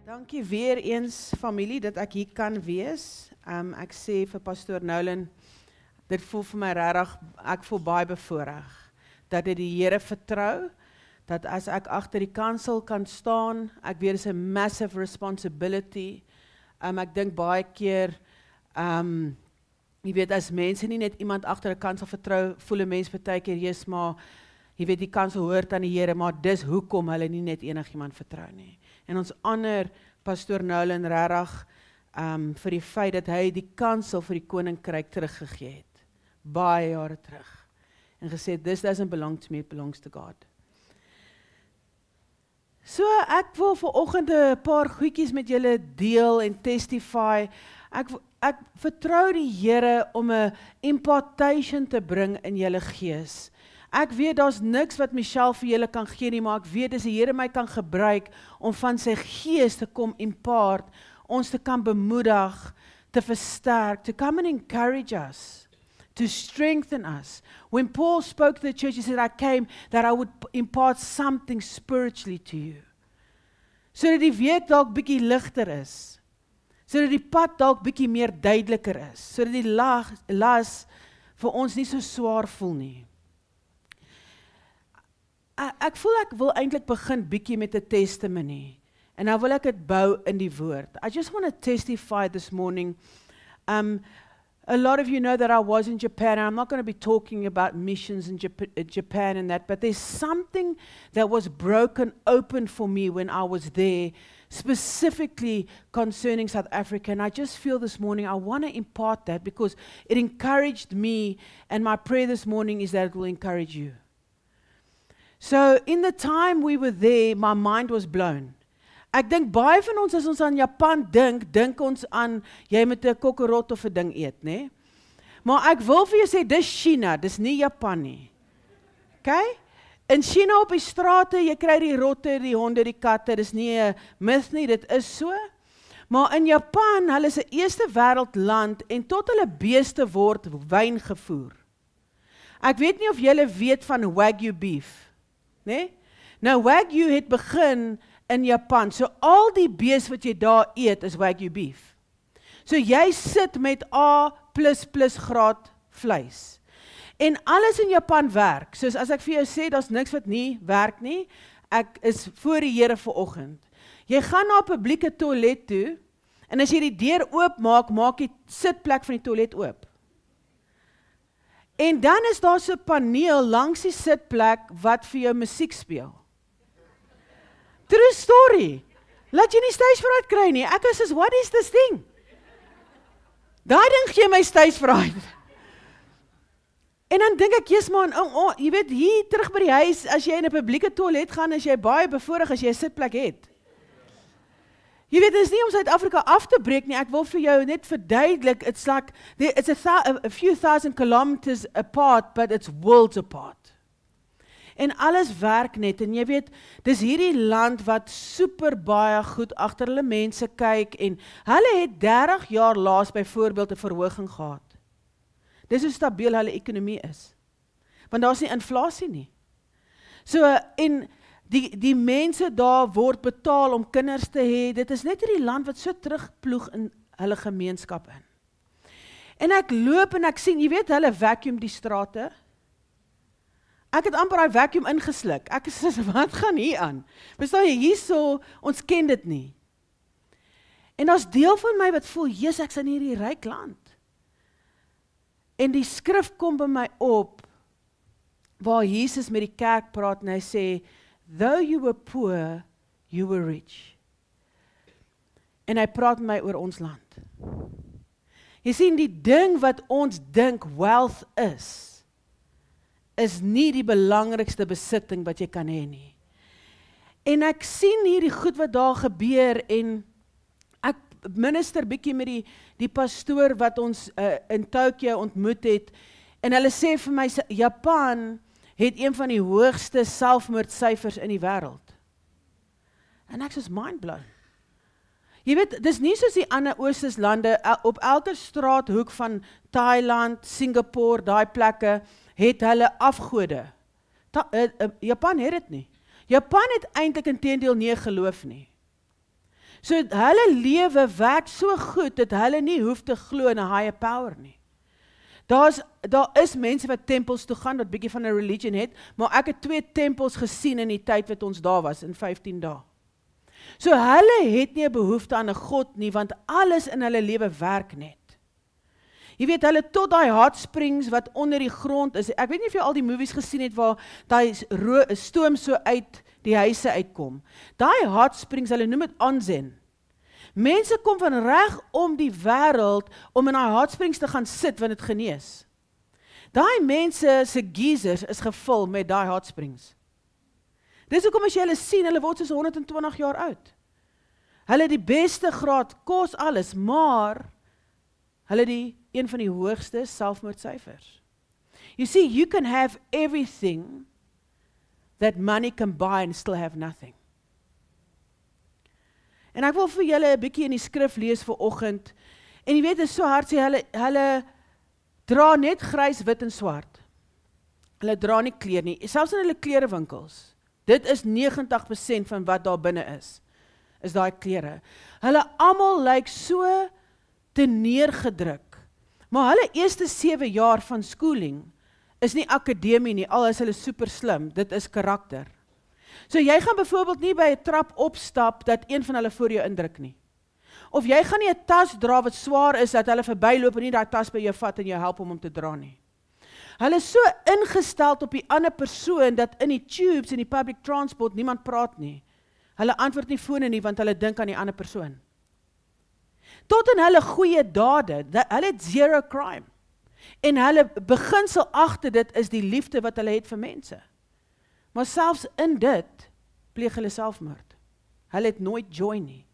Dankie weer eens familie dat ek hier kan wees. Ek sê vir Pastoor Nolan, dit voel vir my regtig, ek voel baie bevoorreg dat dit die Here vertrou, dat as ek agter die kansel kan staan, ek weet dit is 'n massive responsibility. Ek dink baie keer, jy weet as mense nie net iemand agter 'n kansel vertrou, voel 'n mens baie keer, Jesus, maar jy weet die kansel hoort aan die Here, maar dis hoekom hulle nie net enigiemand vertrou nie. En ons ander Pastoor Nolan regtig vir die feit dat hy die kansel vir die koninkryk teruggegee het, baie jare terug, en gesê, this doesn't belong to me, it belongs to God. So, ek wil vanoggend 'n paar goedjies met julle deel en testify. Ek vertrou die Here om 'n impartation te bring in julle gees. Ek weet daar's niks wat Michelle vir julle kan gee nie, maar ek weet as die Here my kan gebruik om van sy gees te kom impart, ons te kan bemoedig, te versterk, to come and encourage us, to strengthen us. When Paul spoke to the church, he said, I came that I would impart something spiritually to you. Sodat die week dalk bietjie ligter is, sodat die pad dalk bietjie meer duideliker is, sodat die las vir ons nie so swaar voel nie. Ek voel ek wil eintlik begin bietjie met 'n testimony, en nou wil ek dit bou in die woord. I just want to testify this morning. A lot of you know that I was in Japan, and I'm not going to be talking about missions in Japan and that, but there's something that was broken open for me when I was there, specifically concerning South Africa, and I just feel this morning I want to impart that because it encouraged me, and my prayer this morning is that it will encourage you. So, in the time we were there, my mind was blown. Ek dink baie van ons, as ons aan Japan dink ons aan, jy moet 'n kokkerot of 'n ding eet, né? Maar ek wil vir jou sê, dis China, dis nie Japan nie. Okay? In China op die strate, jy kry die rotte, die honde, die katte, dis nie 'n myth nie, dit is so. Maar in Japan, hulle is 'n eerste wêreld land, en tot hulle beeste word wyn gevoer. Ek weet nie of julle weet van Wagyu beef. Nee? Nou Wagyu het begin in Japan, so al die bees wat jy daar eet is Wagyu beef. So jy sit met A++ graad vleis. En alles in Japan werk, soos as ek vir jou sê, daar's niks wat nie werk nie, ek is voor die Here vanoggend. Jy gaan na 'n publieke toilet toe, en as jy die deur oop maak, maak die sitplek van die toilet oop. En dan is daar so 'n paneel langs die sitplek wat vir jou musiek speel. True story. Laat jy nie stage-fright kry nie. Ek is what is this thing? Daai ding gee my stage-fright. En dan dink ek, Jesus man, jy weet, hier terug by die huis, as jy in 'n publieke toilet gaan, as jy baie bevoorreg as jy 'n sitplek het. Jy weet, dit is nie om Suid-Afrika af te breek nie, ek wil vir jou net verduidelik, it's like, it's a few thousand kilometers apart, but it's worlds apart. En alles werk net, en jy weet, dis hierdie land wat super baie goed agter hulle mense kyk, en hulle het 30 jaar laas byvoorbeeld 'n verhoging gehad. Dis hoe stabiel hulle ekonomie is. Want daar's nie inflasie nie. So, en die mense daar word betaal om kinders te hê, dit is net hierdie land wat so terugploeg in hulle gemeenskap in. En ek loop en ek sien, jy weet, hulle vacuum die strate. Ek het amper daai vacuum ingesluk. Ek sê, wat gaan hier aan? Verstaan jy, hierso, ons ken dit nie. En daar's deel van my wat voel, Jesus, ek's in hierdie ryk land. En die skrif kom by my op, waar Jesus met die kerk praat, en hy sê, though you were poor, you were rich. En hy praat met my oor ons land. Jy sien, die ding wat ons dink wealth is nie die belangrikste besitting wat jy kan hê nie. En ek sien hierdie goed wat daar gebeur, en ek minister bietjie met die pastoor wat ons in Tokyo ontmoet het, en hulle sê vir my, Japan het een van die hoogste selfmoordsyfers in die wêreld. En ek is mindblown. Jy weet, dis nie soos die ander Oosterse lande, op elke straathoek van Thailand, Singapore, daai plekke, het hulle afgode Japan het dit nie. Japan het eintlik inteendeel nie geloof nie. So hulle lewe werk so goed, dat hulle nie hoef te glo in 'n higher power nie. Daar is mense wat tempels toe gaan, wat bietjie van 'n religion het, maar ek het 2 tempels gesien in die tyd wat ons daar was, in 15 dae. So hulle het nie 'n behoefte aan 'n God nie, want alles in hulle lewe werk net. Jy weet, hulle tot daai hot springs wat onder die grond is. Ek weet nie of jy al die movies gesien het waar daai stoom so uit die huise uitkom. Daai hot springs, hulle noem dit onsen. Mense kom van reg om die wêreld om in daai hot springs te gaan sit want dit genees. Daai mense se geysers is gevul met daai hot springs. Dis hoekom as jy hulle sien, hulle word soos 120 jaar oud. Hulle die beste graad, kos alles, maar hulle die een van die hoogste selfmoordsyfers. You see, you can have everything that money can buy and still have nothing. En ek wil vir julle 'n bietjie in die skrif lees vir oggend. En jy weet, dit is so hard sê, hulle dra net grys, wit en swart. Hulle dra nie klere nie, selfs in hulle klerewinkels. Dit is 90% van wat daar binne is daai klere. Hulle almal lyk so te neergedruk. Maar hulle eerste 7 jaar van schooling is nie akademie nie, al is hulle super slim, dit is karakter. So jy gaan byvoorbeeld nie by 'n trap opstap dat een van hulle voor jou indruk nie. Of jy gaan nie 'n tas dra wat swaar is dat hulle verbyloop en nie daai tas by jou vat en jou help om te dra nie. Hulle is so ingestel op die ander persoon dat in die tubes en die public transport niemand praat nie. Hulle antwoord nie fone nie want hulle dink aan die ander persoon. Tot in hulle goeie dade, hulle het 0 crime. En hulle beginsel agter dit is die liefde wat hulle het vir mense. Maar selfs in dit pleeg hulle selfmoord. Hulle het nooit joy nie.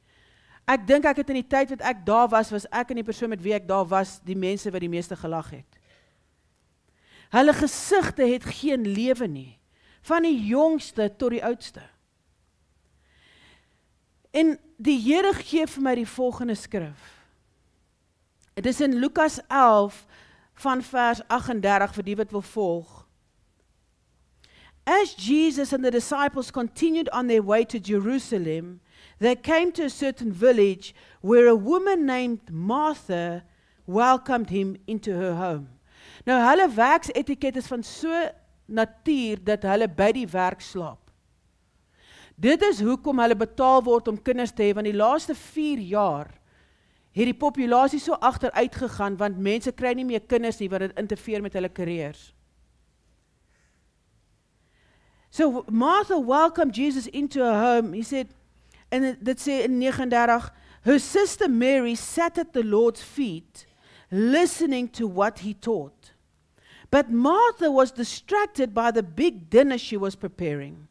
Ek dink ek het in die tyd wat ek daar was ek en die persoon met wie ek daar was, die mense wat die meeste gelag het. Hulle gesigte het geen lewe nie, van die jongste tot die oudste. En die Here gee vir my die volgende skrif. Dit is in Lukas 11 van vers 38 vir die wat wil volg. As Jesus and the disciples continued on their way to Jerusalem, they came to a certain village where a woman named Martha welcomed him into her home. Nou hulle werksetiket is van so natuur dat hulle by die werk slaap. Dit is hoekom hulle betaal word om kinders te hê, want die laaste 4 jaar het die populasie so agteruit gegaan, want mense kry nie meer kinders nie, want dit interfereer met hulle karriers. So Martha welcomed Jesus into her home. He said, en dit sê in 39, her sister Mary sat at the Lord's feet, listening to what he taught. But Martha was distracted by the big dinner she was preparing.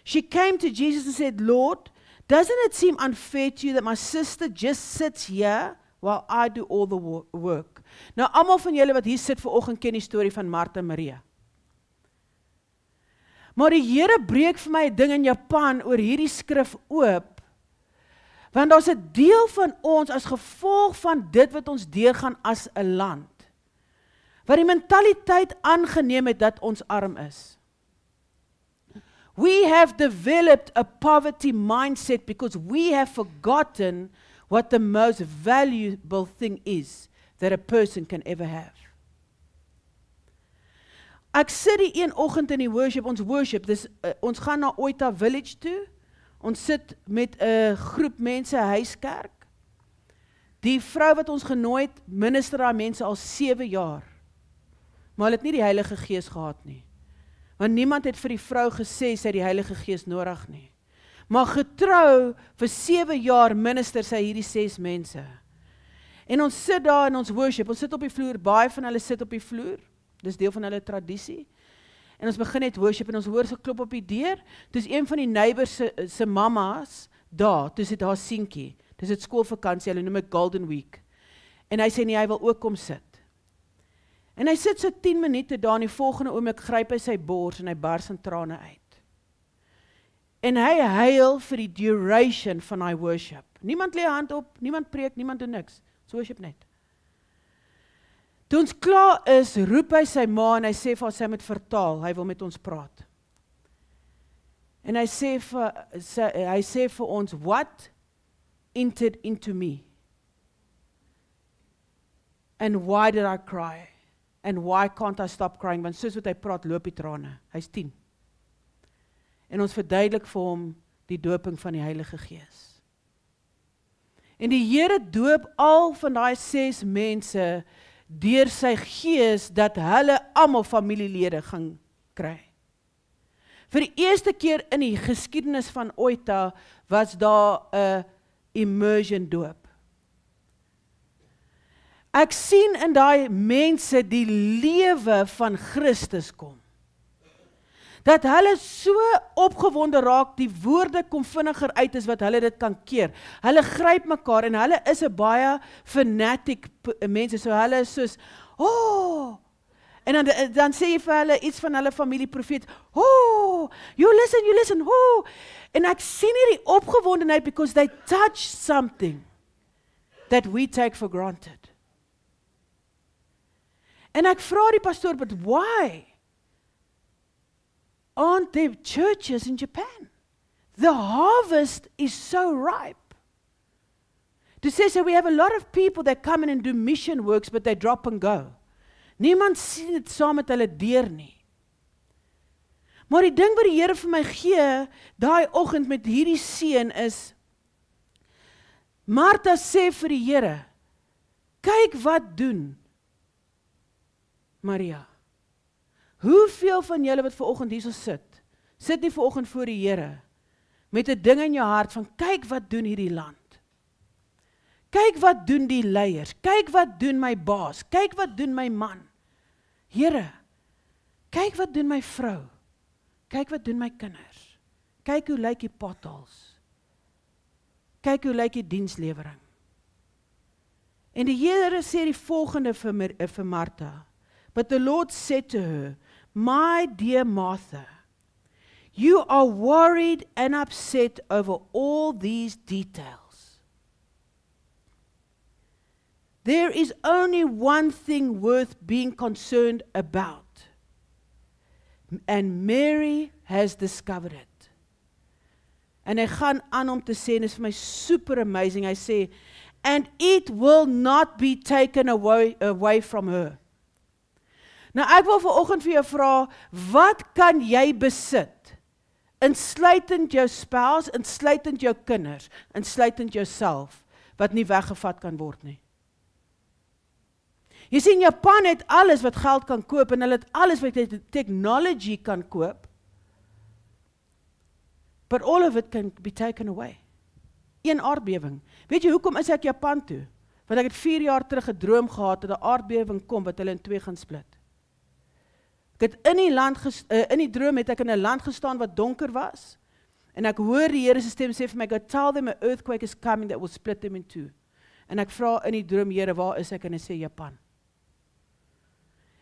She came to Jesus and said, Lord, doesn't it seem unfair to you that my sister just sits here while I do all the work? Nou, almal van julle wat hier sit vanoggend ken die storie van Martha en Maria. Maar die Here breek vir my 'n ding in Japan oor hierdie skrif oop, want daar's 'n deel van ons as gevolg van dit wat ons deurgaan as 'n land, wat die mentaliteit aangeneem het dat ons arm is. We have developed a poverty mindset because we have forgotten what the most valuable thing is that a person can ever have. Ek sit die een oggend in die worship, ons gaan na Oita Village toe, ons sit met 'n groep mense, 'n huiskerk. Die vrou wat ons genooi het, minister aan mense al 7 jaar, maar hulle het nie die Heilige Gees gehad nie. Want niemand het vir die vrou gesê sy het die Heilige Gees nodig nie. Maar getrou vir 7 jaar minister sy hierdie 6 mense. En ons sit daar in ons worship, ons sit op die vloer, baie van hulle sit op die vloer, dis deel van hulle tradisie. En ons begin net worship en ons hoor so klop op die deur, dis een van die neighbors se mammas daar, dis dit haar seentjie, dis dit skoolvakansie, hulle noem dit Golden Week. En hy sê nie, hy wil ook kom sit. En hy sit so 10 minute daar, en die volgende oomblik gryp hy sy bors en hy bars in trane uit. En hy huil vir die duration van hy worship. Niemand lê hand op, niemand preek, niemand doen niks. Ons worship net. Toe ons klaar is, roep hy sy ma en hy sê vir haar, sy moet vertaal, hy wil met ons praat. En hy sê vir ons, what entered into me? And why did I cry? And why can't I stop crying? Want soos wat hy praat, loop die trane. Hy's 10. En ons verduidelik vir hom die doping van die Heilige Gees. En die Here doop al van daai 6 mense deur sy Gees, dat hulle almal familielede gaan kry. Vir die eerste keer in die geskiedenis van Oita, was daar 'n immersion doop. Ek sien in daai mense die lewe van Christus kom. Dat hulle so opgewonde raak, die woorde kom vinniger uit as wat hulle dit kan keer. Hulle gryp mekaar en hulle is 'n baie fanatic mense, so hulle is soos, oh, en dan sê jy vir hulle iets van hulle familieprofeet, oh, you listen, oh, en ek sien hierdie opgewondenheid because they touch something that we take for granted. En ek vra die pastoor, but why aren't there churches in Japan? The harvest is so ripe. To say, so we have a lot of people that come in and do mission works, but they drop and go. Niemand sien dit saam met hulle deur nie. Maar die ding wat die Here vir my gee, daai oggend met hierdie seun is, Martha sê vir die Here, kyk wat doen Maria. Hoeveel van julle wat vanoggend hierso sit nie vanoggend voor die Here, met 'n ding in jou hart van, kyk wat doen hierdie land. Kyk wat doen die leiers, kyk wat doen my baas, kyk wat doen my man. Here, kyk wat doen my vrou, kyk wat doen my kinders, kyk hoe lyk die potholes, kyk hoe lyk die dienslewering. En die Here sê die volgende vir Martha, but the Lord said to her, my dear Martha, you are worried and upset over all these details. There is only one thing worth being concerned about, and Mary has discovered it. En hy gaan aan om te sê, en dit is vir my super amazing, hy sê, and it will not be taken away from her. Nou ek wil vanoggend vir jou vra, wat kan jy besit? Insluitend jou spouse, insluitend jou kinders, insluitend jouself, wat nie weggevat kan word nie. Jy sien, Japan het alles wat geld kan koop, en hulle het alles wat technology kan koop, but all of it can be taken away. Een aardbewing. Weet jy, hoekom is ek Japan toe? Want ek het 4 jaar terug gedroom gehad, dat 'n aardbewing kom, wat hulle in 2 gaan split. Ek het in die droom het ek in 'n land gestaan wat donker was, en ek hoor die Here se stem sê vir my, go tell them an earthquake is coming that will split them in 2. En ek vra in die droom, Here, waar is ek? En hy sê Japan.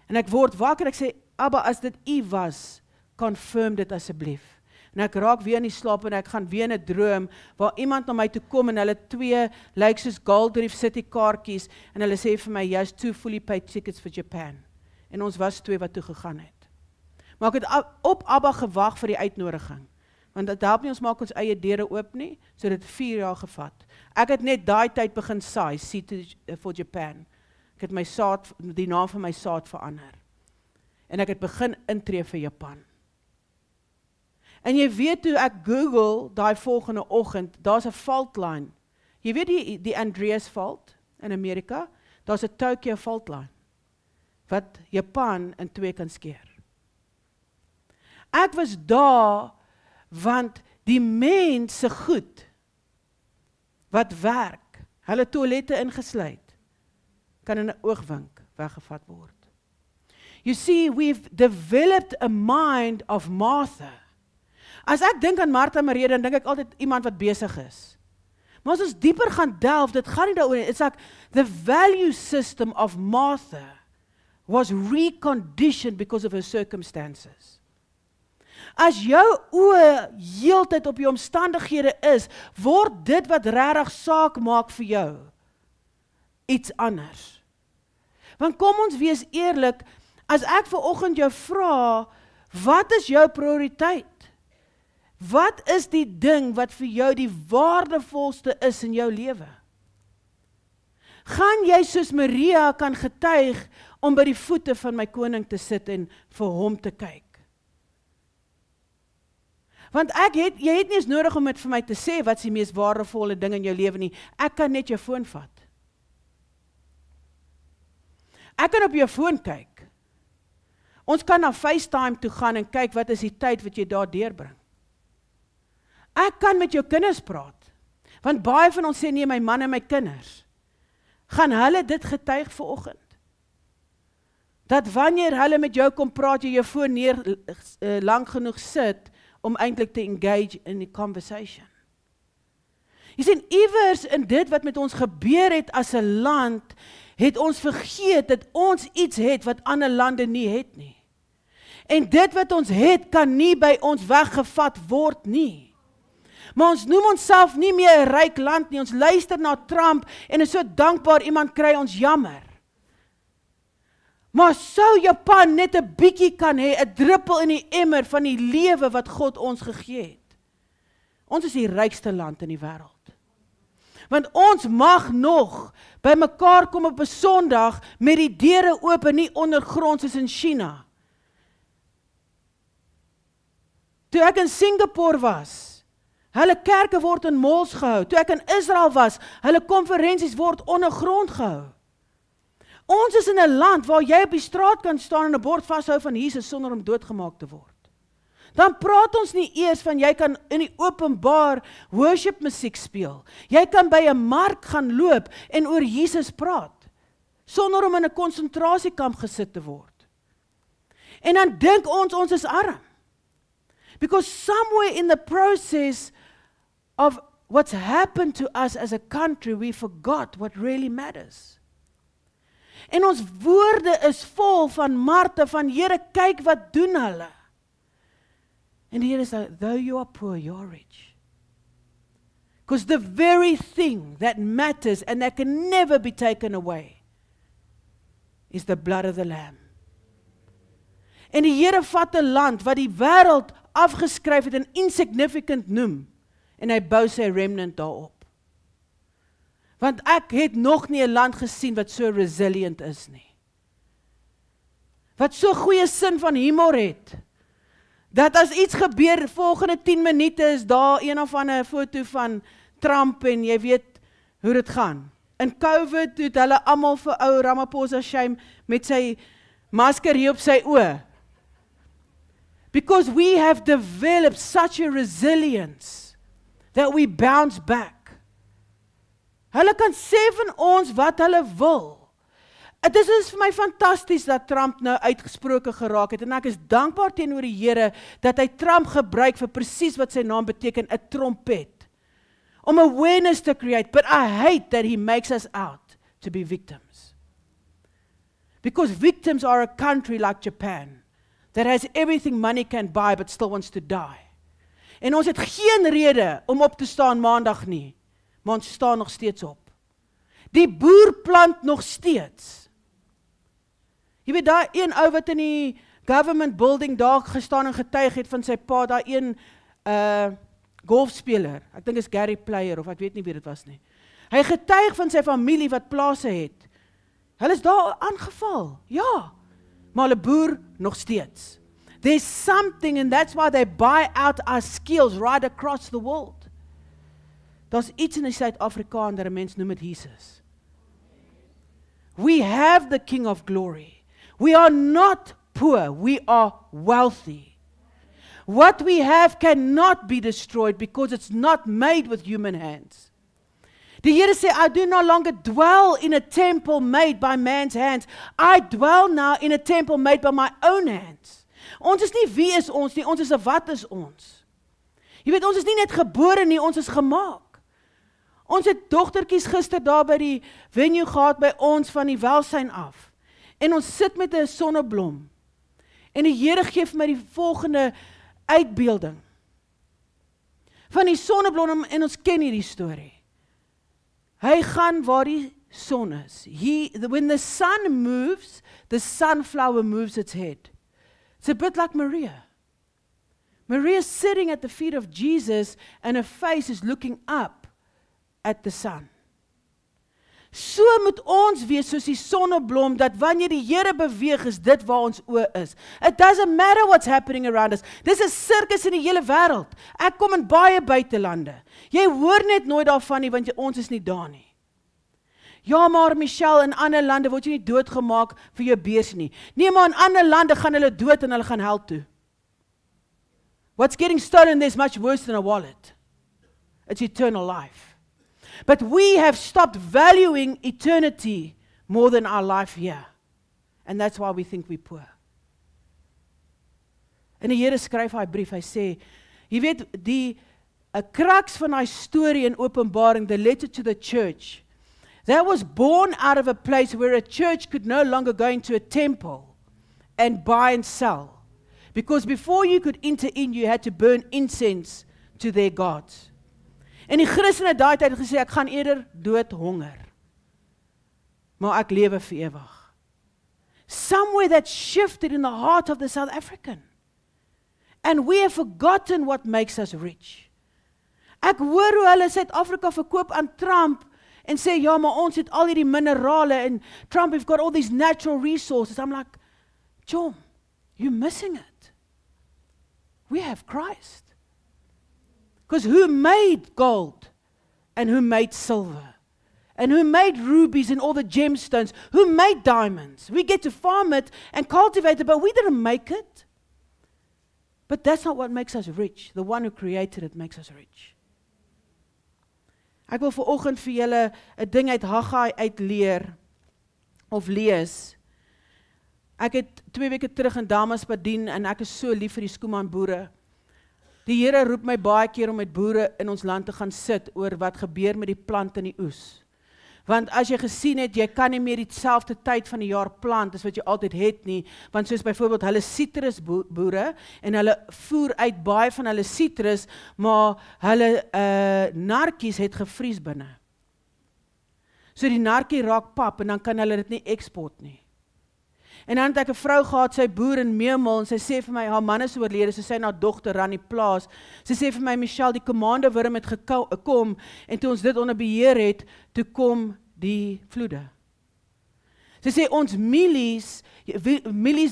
En ek word wakker, ek sê, Abba, as dit U was, confirm dit asseblief. En ek raak weer in die slaap, en ek gaan weer in 'n droom, waar iemand na my toe kom, en hulle 2 lyk soos Gold Reef City kaartjies, en hulle sê vir my, jy's 2 fully paid tickets for Japan. En ons was 2 wat toe gegaan het. Maar ek het op Abba gewag vir die uitnodiging. Want dit help nie, ons maak ons eie deure oop nie, so dit 4 jaar gevat. Ek het net daai tyd begin saai, Seed for Japan. Ek het my saad, die naam van my saad verander. En ek het begin intree vir Japan. En jy weet hoe ek Google daai volgende oggend, daar's 'n fault line. Jy weet die Andreas fault in Amerika, daar's 'n Tokyo fault line, wat Japan in 2 kan skeer. Ek was daar, want die mense goed, wat werk, hulle toilette ingesluit, kan in 'n oogwink weggevat word. You see, we've developed a mind of Martha. As ek dink aan Martha Maria, dan dink ek altyd iemand wat besig is. Maar as ons dieper gaan delf, dit gaan nie daaroor nie. It's like the value system of Martha was reconditioned because of her circumstances. As jou oë heeltyd op jou omstandighede is, word dit wat regtig saak maak vir jou iets anders. Want kom ons wees eerlik, as ek vanoggend jou vra, wat is jou prioriteit? Wat is die ding wat vir jou die waardevolste is in jou lewe? Gaan jy soos Maria kan getuig om by die voete van my koning te sit en vir hom te kyk? Want jy het nie eens nodig om dit vir my te sê, wat is die mees waardevolle ding in jou lewe nie. Ek kan net jou foon vat. Ek kan op jou foon kyk. Ons kan na FaceTime toe gaan en kyk wat is die tyd wat jy daar deurbring. Ek kan met jou kinders praat. Want baie van ons sê nee, my man en my kinders. Gaan hulle dit getuig vanoggend? Dat wanneer hulle met jou kom praat, jy jou foon neer lang genoeg sit, om eintlik te engage in die conversation. Jy sien, iewers in dit wat met ons gebeur het as 'n land, het ons vergeet dat ons iets het wat ander lande nie het nie. En dit wat ons het, kan nie by ons weggevat word nie. Maar ons noem onsself nie meer 'n ryk land nie, ons luister na Trump en is so dankbaar iemand kry ons jammer. Maar sou Japan net 'n bietjie kan hê, 'n druppel in die emmer van die lewe wat God ons gegee het. Ons is die rykste land in die wêreld. Want ons mag nog by mekaar kom op 'n Sondag met die deure oop en nie ondergronds soos in China. Toe ek in Singapore was, hulle kerke word in malls gehou. Toe ek in Israel was, hulle konferensies word ondergrond gehou. Ons is in 'n land waar jy op die straat kan staan en 'n bord vashou van Jesus sonder om doodgemaak te word. Dan praat ons nie eers van jy kan in die openbaar worship musiek speel. Jy kan by 'n mark gaan loop en oor Jesus praat, sonder om in 'n konsentrasiekamp gesit te word. En dan dink ons is arm. Because somewhere in the process of what's happened to us as a country, we forgot what really matters. En ons woorde is vol van Martha, van Here, kyk wat doen hulle. En die Here sê, though you are poor, you are rich. Because the very thing that matters and that can never be taken away is the blood of the Lamb. En die Here vat 'n land wat die wêreld afgeskryf het en insignificant noem, en hy bou sy remnant daarop. Want ek het nog nie 'n land gesien wat so resilient is nie. Wat so goeie sin van humor het, dat as iets gebeur, volgende 10 minute is daar een of ander foto van Trump en jy weet hoe dit gaan. In COVID het hulle almal vir ou Ramaphosa shame met sy masker hier op sy oë. Because we have developed such a resilience that we bounce back. Hulle kan sê van ons wat hulle wil. Dit is vir my fantasties dat Trump nou uitgesproke geraak het en ek is dankbaar teenoor die Here dat hy Trump gebruik vir presies wat sy naam beteken, 'n trompet. Om awareness to create, but I hate that he makes us out to be victims. Because victims are a country like Japan that has everything money can buy but still wants to die. En ons het geen rede om op te staan maandag nie, maar ons staan nog steeds op. Die boer plant nog steeds. Jy weet, daar een ou wat in die government building daar gestaan en getuig het van sy pa, daar een golfspeler, ek dink is Gary Player, of ek weet nie wie dit was nie. Hy getuig van sy familie wat plase het. Hulle is daar aangeval, ja, maar hulle boer nog steeds. There's something, and that's why they buy out our skills right across the world. Daar's iets in die Suid-Afrikaan dat 'n mens noem dit Jesus. We have the King of Glory. We are not poor, we are wealthy. What we have cannot be destroyed because it's not made with human hands. Die Here sê, I do no longer dwell in a temple made by man's hands. I dwell now in a temple made by my own hands. Ons is nie wie is ons nie, ons is 'n wat is ons. Jy weet, ons is nie net gebore nie, ons is gemaak. Ons het dogtertjies gister daar by die venue gehad by ons van die welsyn af. En ons sit met 'n sonneblom. En die Here gee vir my die volgende uitbeelding. Van die sonneblom, en ons ken hierdie storie. Hy gaan waar die son is. When the sun moves, the sunflower moves its head. It's a bit like Maria. Maria's sitting at the feet of Jesus and her face is looking up at the sun. So moet ons wees soos die sonneblom, dat wanneer die Here beweeg, is dit waar ons oë is. It doesn't matter what's happening around us. Dis 'n sirkus in die hele wêreld. Ek kom in baie buitelande. Jy hoor net nooit daarvan nie, want ons is nie daar nie. Ja, maar Michelle, in ander lande word jy nie doodgemaak vir jou beurs nie. Nee, maar in ander lande gaan hulle dood en hulle gaan hel toe. What's getting stolen there is much worse than a wallet. It's eternal life. But we have stopped valuing eternity more than our life here. And that's why we think we're poor. En die Here skryf hy brief, hy sê, jy weet, die crux van hy storie in Openbaring, the letter to the church, that was born out of a place where a church could no longer go into a temple and buy and sell. Because before you could enter in, you had to burn incense to their gods. En die Christene daai tyd het gesê, ek gaan eerder dood honger. Maar ek lewe vir ewig. Somewhere that shifted in the heart of the South African. And we have forgotten what makes us rich. Ek hoor hoe hulle Suid-Afrika verkoop aan Trump en sê, ja, maar ons het al hierdie minerale en Trump have got all these natural resources. I'm like, John, you're missing it. We have Christ. Because who made gold? And who made silver? And who made rubies and all the gemstones? Who made diamonds? We get to farm it and cultivate it, but we didn't make it. But that's not what makes us rich. The one who created it makes us rich. Ek wil vanoggend vir julle 'n ding uit Haggai uitleer of lees. Ek het 2 weke terug in Damas bedien en ek is so lief vir die Schoeman boere. Die Here roep my baie keer om met boere in ons land te gaan sit oor wat gebeur met die plant en die oes. Want as jy gesien het, jy kan nie meer dieselfde tyd van die jaar plant as wat jy altyd het nie, want soos byvoorbeeld hulle sitrusboere en hulle voer uit baie van hulle sitrus, maar hulle narkies het gevries binne. So die narkie raak pap en dan kan hulle dit nie export nie. En dan het ek 'n vrou gehad, sy boer in Meemel, en sy sê vir my, haar man is oorlede, so sy na dogter ran die plaas. Sy sê vir my, Michelle, die kommandowurm het gekom, en toe ons dit onder beheer het, toe kom die vloede. Sy sê, ons mielies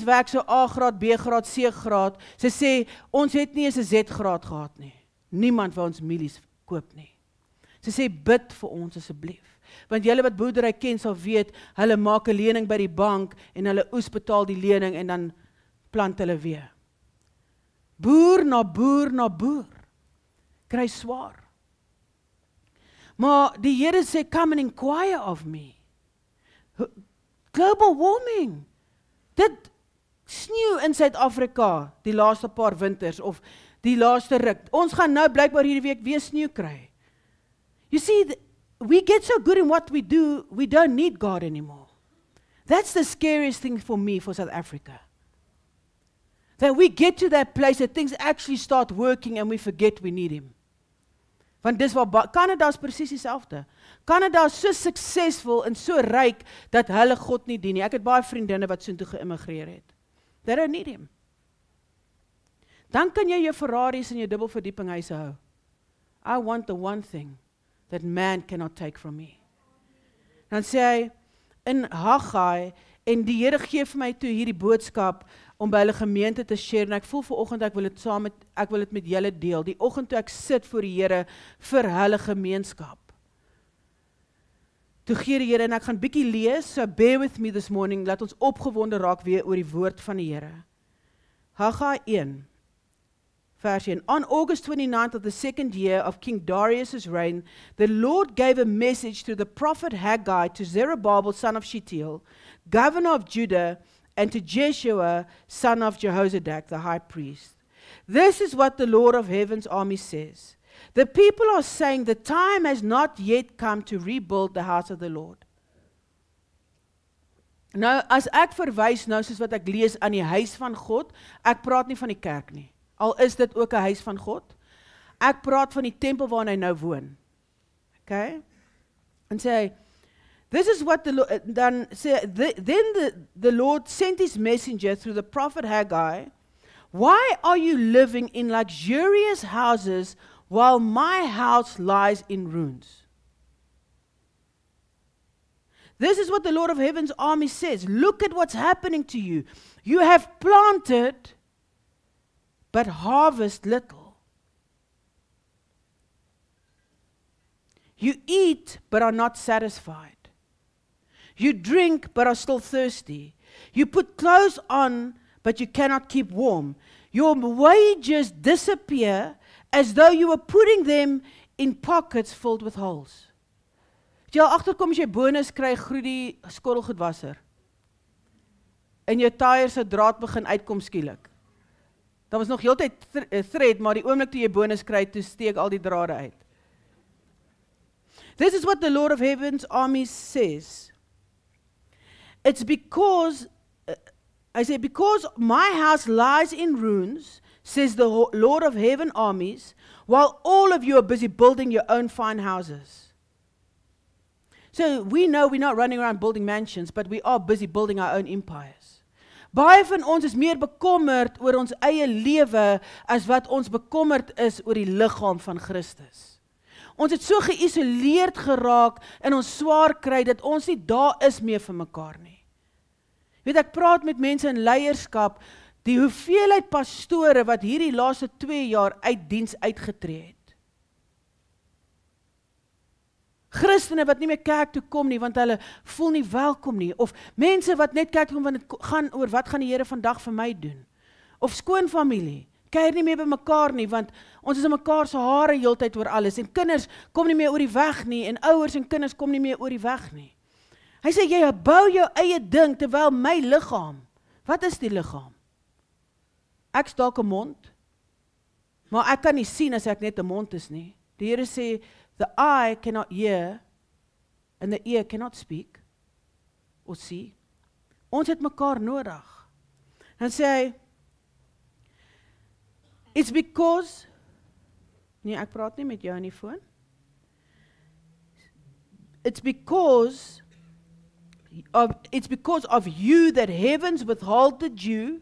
werk so A-graad, B-graad, C-graad. Sy sê, ons het nie eens 'n Z-graad gehad nie. Niemand wil ons mielies koop nie. Sy sê, bid vir ons asseblief. Want julle wat boerdery ken sal weet, hulle maak 'n lening by die bank en hulle oes betaal die lening en dan plant hulle weer. Boer na boer na boer kry swaar. Maar die Here sê, come and inquire of me. Global warming. Dit sneeu in Suid-Afrika die laaste paar winters of die laaste ruk. Ons gaan nou blykbaar hierdie week weer sneeu kry. You see, we get so good in what we do, we don't need God anymore. That's the scariest thing for me, for South Africa. That we get to that place that things actually start working and we forget we need Him. Want dis waar, Canada is presies dieselfde. Canada is so succesvol en so ryk, dat hulle God nie dien nie. Ek het baie vriendinne wat soontoe geïmmigreer het. They don't need Him. Dan kan jy jou Ferraris en jou dubbelverdieping huise hou. I want the one thing that man cannot take from me. Dan sê hy, in Haggai, en die Here gee vir my toe hierdie boodskap, om by hulle gemeente te share, en ek voel vanoggend ek wil dit met julle deel, die oggend toe ek sit voor die Here, vir hulle gemeenskap. Toe gee die Here, en ek gaan bietjie lees, so bear with me this morning, laat ons opgewonde raak weer oor die woord van die Here. Haggai 1, Verse 1. On August 29th of the 2nd year of King Darius' reign, the Lord gave a message through the prophet Haggai to Zerubbabel, son of Shealtiel, governor of Judah, and to Jeshua, son of Jehozadak, the high priest. This is what the Lord of heaven's army says. The people are saying the time has not yet come to rebuild the house of the Lord. Nou, as ek verwys nou soos wat ek lees aan die huis van God, ek praat nie van die kerk nie. Al is dit ook 'n huis van God. Ek praat van die tempel waarin hy nou woon. Okay? En sê hy, This is what the Lord sent his messenger through the prophet Haggai. Why are you living in luxurious houses while my house lies in ruins? This is what the Lord of Heaven's army says. Look at what's happening to you. You have planted, but harvest little. You eat, but are not satisfied. You drink, but are still thirsty. You put clothes on, but you cannot keep warm. Your wages disappear as though you were putting them in pockets filled with holes. As jy al agterkom as jy bonus kry, groei die skottelgoedwasser. En jou tyre se draad begin uitkom skielik. Daar was nog heeltyd thread, maar die oomblik toe jy bonus kry, toe steek al die drade uit. This is what the Lord of Heaven's army says. It's because, because my house lies in ruins, says the Lord of Heaven armies, while all of you are busy building your own fine houses. So we know we're not running around building mansions, but we are busy building our own empires. Baie van ons is meer bekommerd oor ons eie lewe as wat ons bekommerd is oor die liggaam van Christus. Ons het so geïsoleerd geraak in ons swaar kry dat ons nie daar is meer vir mekaar nie. Weet, ek praat met mense in leierskap, die hoeveelheid pastore wat hierdie laaste 2 jaar uit diens uitgetree het. Christene wat nie meer kerk toe kom nie, want hulle voel nie welkom nie, of mense wat net kerk toe kom, want het gaan oor wat gaan die Here vandag vir my doen, of skoonfamilie, kuier nie meer by mekaar nie, want ons is in mekaar se hare heeltyd oor alles, en kinders kom nie meer oor die weg nie, en ouers en kinders kom nie meer oor die weg nie. Hy sê, jy bou jou eie ding, terwyl my liggaam, wat is die liggaam? Ek is dalk 'n mond, maar ek kan nie sien as ek net 'n mond is nie. Die Here sê, the eye cannot hear, and the ear cannot speak, or see. Ons het mekaar nodig. Dan sê hy, it's because, nee, ek praat nie met jou aan die foon. It's because of you that heavens withhold the dew,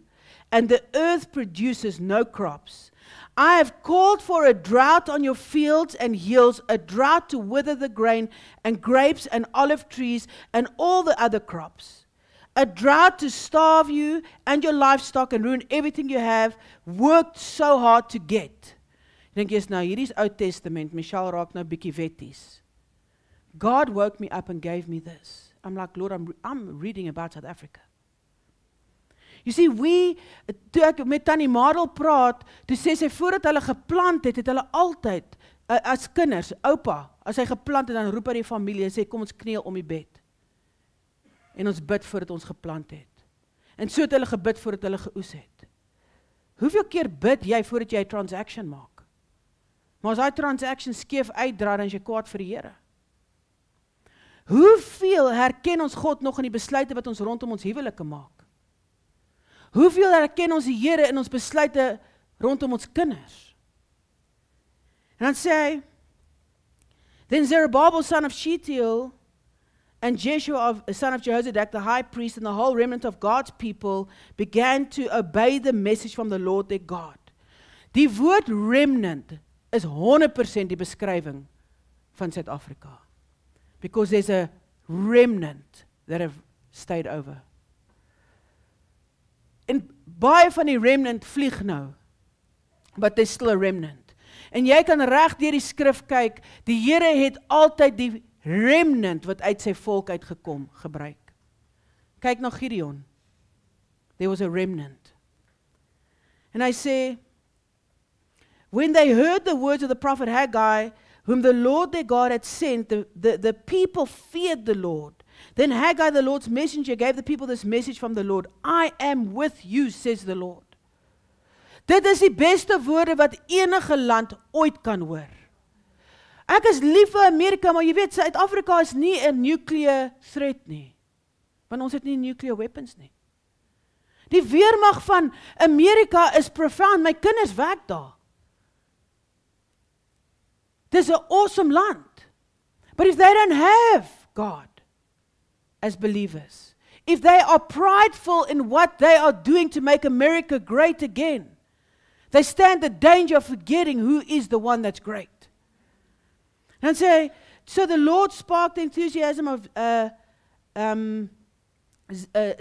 and the earth produces no crops. I have called for a drought on your fields and hills, a drought to wither the grain and grapes and olive trees and all the other crops. A drought to starve you and your livestock and ruin everything you have worked so hard to get. Ek dink jy's nou, hierdie is Oud Testament, Michelle raak nou bietjie wetties. God woke me up and gave me this. I'm like, Lord, I'm reading about South Africa. You see, toe ek met Tannie Madel praat, toe sê sy, voordat hulle geplant het, het hulle altyd, as kinders, oupa, as hy geplant het, dan roep hy die familie en sê, kom ons kniel om die bed. En ons bid voordat ons geplant het. En so het hulle gebid voordat hulle geoes het. Hoeveel keer bid jy voordat jy 'n transaction maak? Maar as daai transaction skeef uitdra, dan is jy kwaad vir die Here. Hoeveel herken ons God nog in die besluite wat ons rondom ons huwelike maak? Hoeveel herken ons die Here in ons besluite rondom ons kinders? En dan sê hy, then Zerubbabel son of Shealtiel and Jeshua son of Jehozadak, the high priest, and the whole remnant of God's people began to obey the message from the Lord their God. Die woord remnant is 100% die beskrywing van Suid-Afrika. Because there's a remnant that have stayed over. En baie van die remnant vlieg nou, but there's still a remnant. En jy kan reg deur die skrif kyk, die Here het altyd die remnant wat uit sy volk uitgekom gebruik. Kyk na Gideon. There was a remnant. And I say, when they heard the words of the prophet Haggai, whom the Lord their God had sent, the people feared the Lord. Then Haggai, the Lord's messenger, gave the people this message from the Lord. I am with you, says the Lord. Dit is die beste woorde wat enige land ooit kan hoor. Ek is lief vir Amerika, maar jy weet, Suid-Afrika is nie 'n nuclear threat nie. Want ons het nie nuclear weapons nie. Die weermag van Amerika is profound. My kinders werk daar. Dis 'n awesome land. But if they don't have God, as believers, if they are prideful in what they are doing to make America great again, they stand the danger of forgetting who is the one that's great. And say, so the Lord sparked the enthusiasm of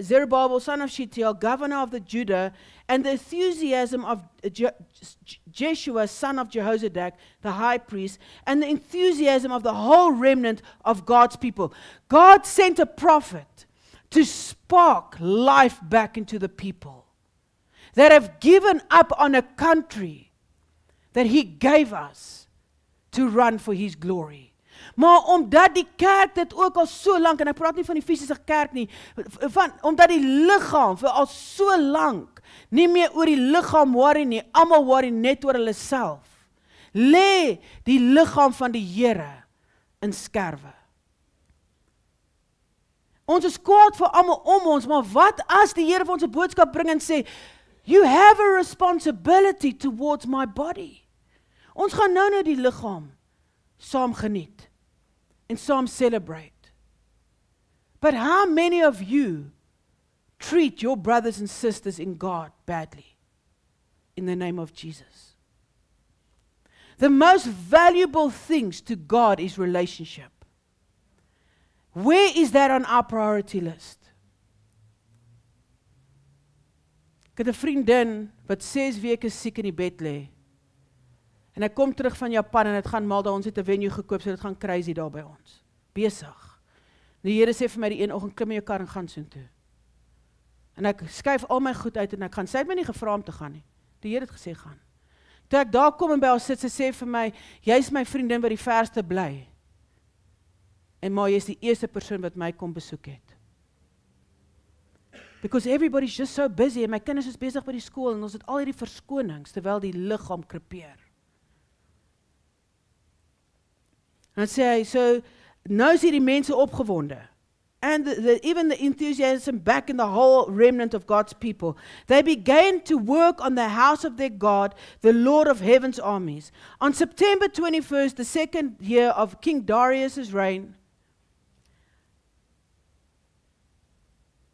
Zerubbabel, son of Shealtiel, governor of the Judah, and the enthusiasm of Jeshua, son of Jehozadak, the high priest, and the enthusiasm of the whole remnant of God's people. God sent a prophet to spark life back into the people that have given up on a country that He gave us to run for His glory. Maar omdat die kerk dit ook al so lank, en ek praat nie van die fisiese kerk nie, omdat die liggaam vir al so lank nie meer oor die liggaam worry nie, almal worry net oor hulle self, lê die liggaam van die Here in skerwe. Ons is kwaad vir almal om ons, maar wat as die Here vir ons 'n boodskap bring en sê, you have a responsibility towards my body. Ons gaan nou die liggaam saam geniet en saam celebrate. But how many of you treat your brothers and sisters in God badly in the name of Jesus? The most valuable things to God is relationship. Where is that on our priority list? Ek het 'n vriendin wat 6 weke siek in die bed lê. En ek kom terug van Japan en het gaan mal daar, ons het 'n venue gekoop, so dit gaan crazy daar by ons. Besig. Die Here sê vir my die een oggend, klim in jou kar en gaan soontoe. En ek skuif al my goed uit en ek gaan. Sy het my nie gevra om te gaan nie. Die Here het gesê gaan. Toe ek daar kom en by haar sit, sy sê vir my, jy's my vriendin wat die verste bly. En maar jy's die eerste persoon wat my kom besoek het. Because everybody's just so busy en my kinders is besig by die skool en ons het al hierdie verskonings terwyl die liggaam krepeer. En dan sê hy, so, nou is hierdie mense opgewonde. And even the enthusiasm back in the whole remnant of God's people. They began to work on the house of their God, the Lord of heaven's armies. On September 21st, the second year of King Darius's reign,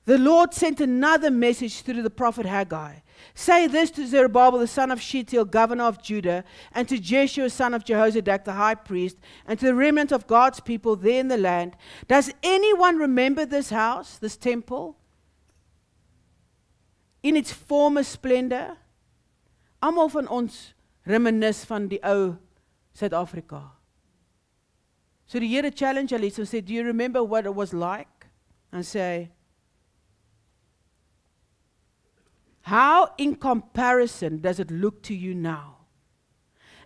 the Lord sent another message through the prophet Haggai. Say this to Zerubbabel, the son of Shealtiel, governor of Judah, and to Jeshua, son of Jehozadak, the high priest, and to the remnant of God's people there in the land. Does anyone remember this house, this temple, in its former splendor? Almal van ons reminis van die ou Suid-Afrika. So die Here challenge hulle en sê, do you remember what it was like? And say, how in comparison does it look to you now?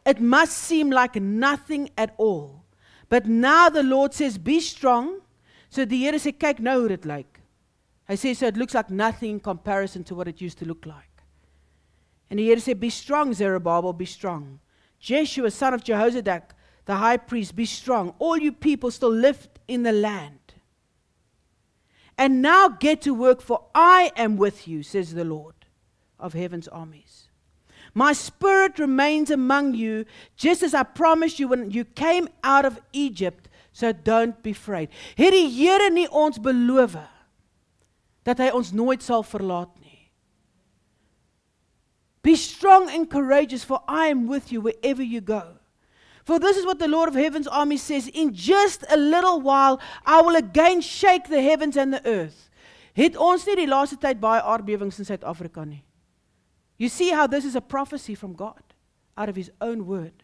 It must seem like nothing at all. But now the Lord says, be strong. So die Here sê, kyk nou hoe dit lyk. Hy sê, so it looks like nothing in comparison to what it used to look like. And die Here sê, be strong, Zerubbabel, be strong. Jeshua, son of Jehozadak, the high priest, be strong. All you people still live in the land. And now get to work, for I am with you, says the Lord of heaven's armies. My spirit remains among you, just as I promised you when you came out of Egypt, so don't be afraid. Het die Here nie ons beloof dat hy ons nooit sal verlaat nie. Be strong and courageous, for I am with you wherever you go. For this is what the Lord of heaven's army says, in just a little while I will again shake the heavens and the earth. Het ons nie die laaste tyd baie aardbewings in Suid-Afrika nie? You see how this is a prophecy from God, out of His own word.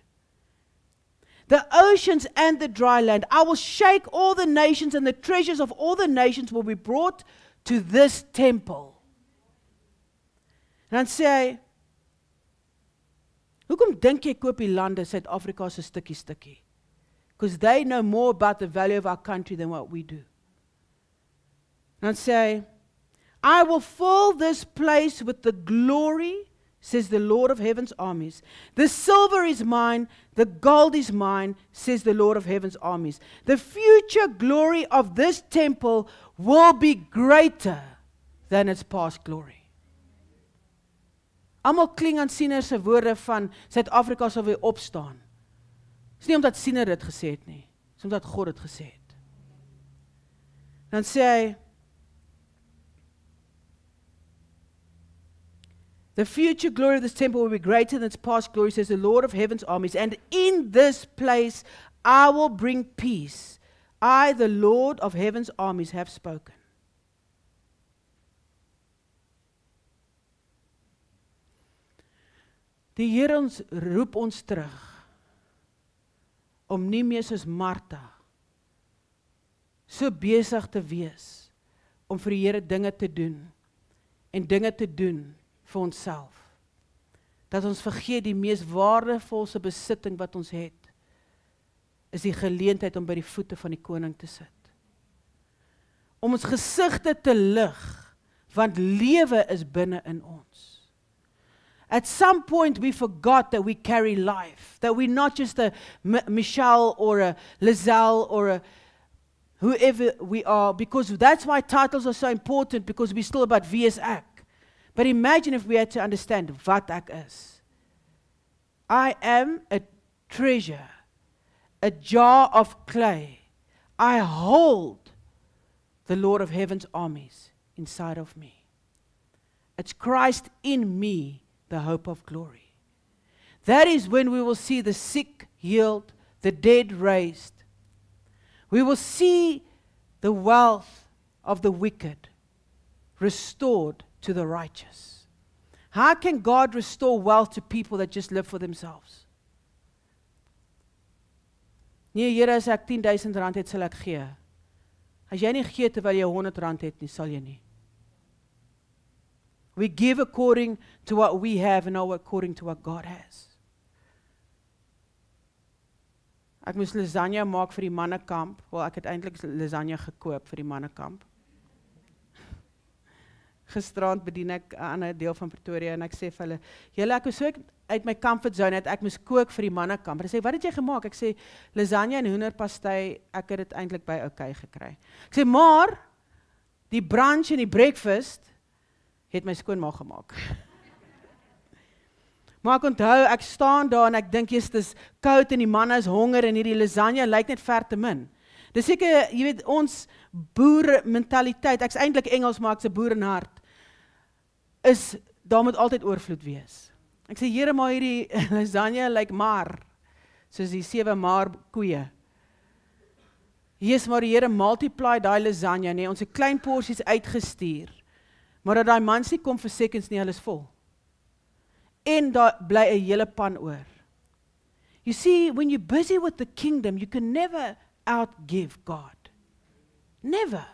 The oceans and the dry land, I will shake all the nations, and the treasures of all the nations will be brought to this temple. En dan sê hy, hoekom dink jy koop die lande Suid-Afrika se stukkie? Because they know more about the value of our country than what we do. En dan sê hy, I will fill this place with the glory, says the Lord of heaven's armies. The silver is mine, the gold is mine, says the Lord of heaven's armies. The future glory of this temple will be greater than its past glory. Almal kling aan Siener se woorde van Suid-Afrika sal weer opstaan. Dis nie omdat Siener dit gesê het nie, dis omdat God dit gesê het. Dan sê hy, the future glory of this temple will be greater than its past glory, says the Lord of heaven's armies. And in this place I will bring peace. I, the Lord of heaven's armies, have spoken. Die Here roep ons terug om nie meer soos Martha so besig te wees om vir die Here dinge te doen en dinge te doen vir onsself. Dat ons vergeet die mees waardevolste besitting wat ons het, is die geleentheid om by die voete van die koning te sit. Om ons gesigte te lig, want lewe is binne in ons. At some point we forgot that we carry life, that we're not just a Michelle or a Lizelle or a whoever we are, because that's why titles are so important, because we're still about wie is ek. But imagine if we had to understand wat ek is. I am a treasure, a jar of clay. I hold the Lord of heaven's armies inside of me. It's Christ in me, the hope of glory. That is when we will see the sick healed, the dead raised. We will see the wealth of the wicked restored to the righteous. How can God restore wealth to people that just live for themselves? Nee, Here, as ek 10,000 rand het, sal ek gee. As jy nie gee terwyl jy 100 rand het nie, sal jy nie. We give according to what we have and not according to what God has. Ek moes lasagne maak vir die mannekamp. Wel, ek het eintlik lasagne gekoop vir die mannekamp. Gisterand bedien ek 'n ander deel van Pretoria en ek sê vir hulle, julle, ek was so uit my comfort zone uit, ek moes kook vir die mannekamp. Hulle sê, wat het jy gemaak? Ek sê, lasagne en hoenderpastei, ek het dit eintlik by OK gekry. Ek sê, maar, die brunch en die breakfast, het my skoonma gemaak. Maar ek onthou, ek staan daar en ek dink, dit is koud en die manne is honger en hierdie lasagne lyk net ver te min. Dis seker, jy weet, ons boermentaliteit, ek is eintlik Engels, maar ek's 'n boer in hart, is, daar moet altyd oorvloed wees. Ek sê, Here, maar hierdie lasagne lyk maar, soos die 7 maar koeie. Jesus, maar die Here multiply daai lasagne, nee, ons het klein porsies uitgestuur, maar dat daai mans nie kom vir seconds nie, hulle is vol. En daar bly 'n hele pan oor. You see, when you're busy with the kingdom, you can never outgive God. Never.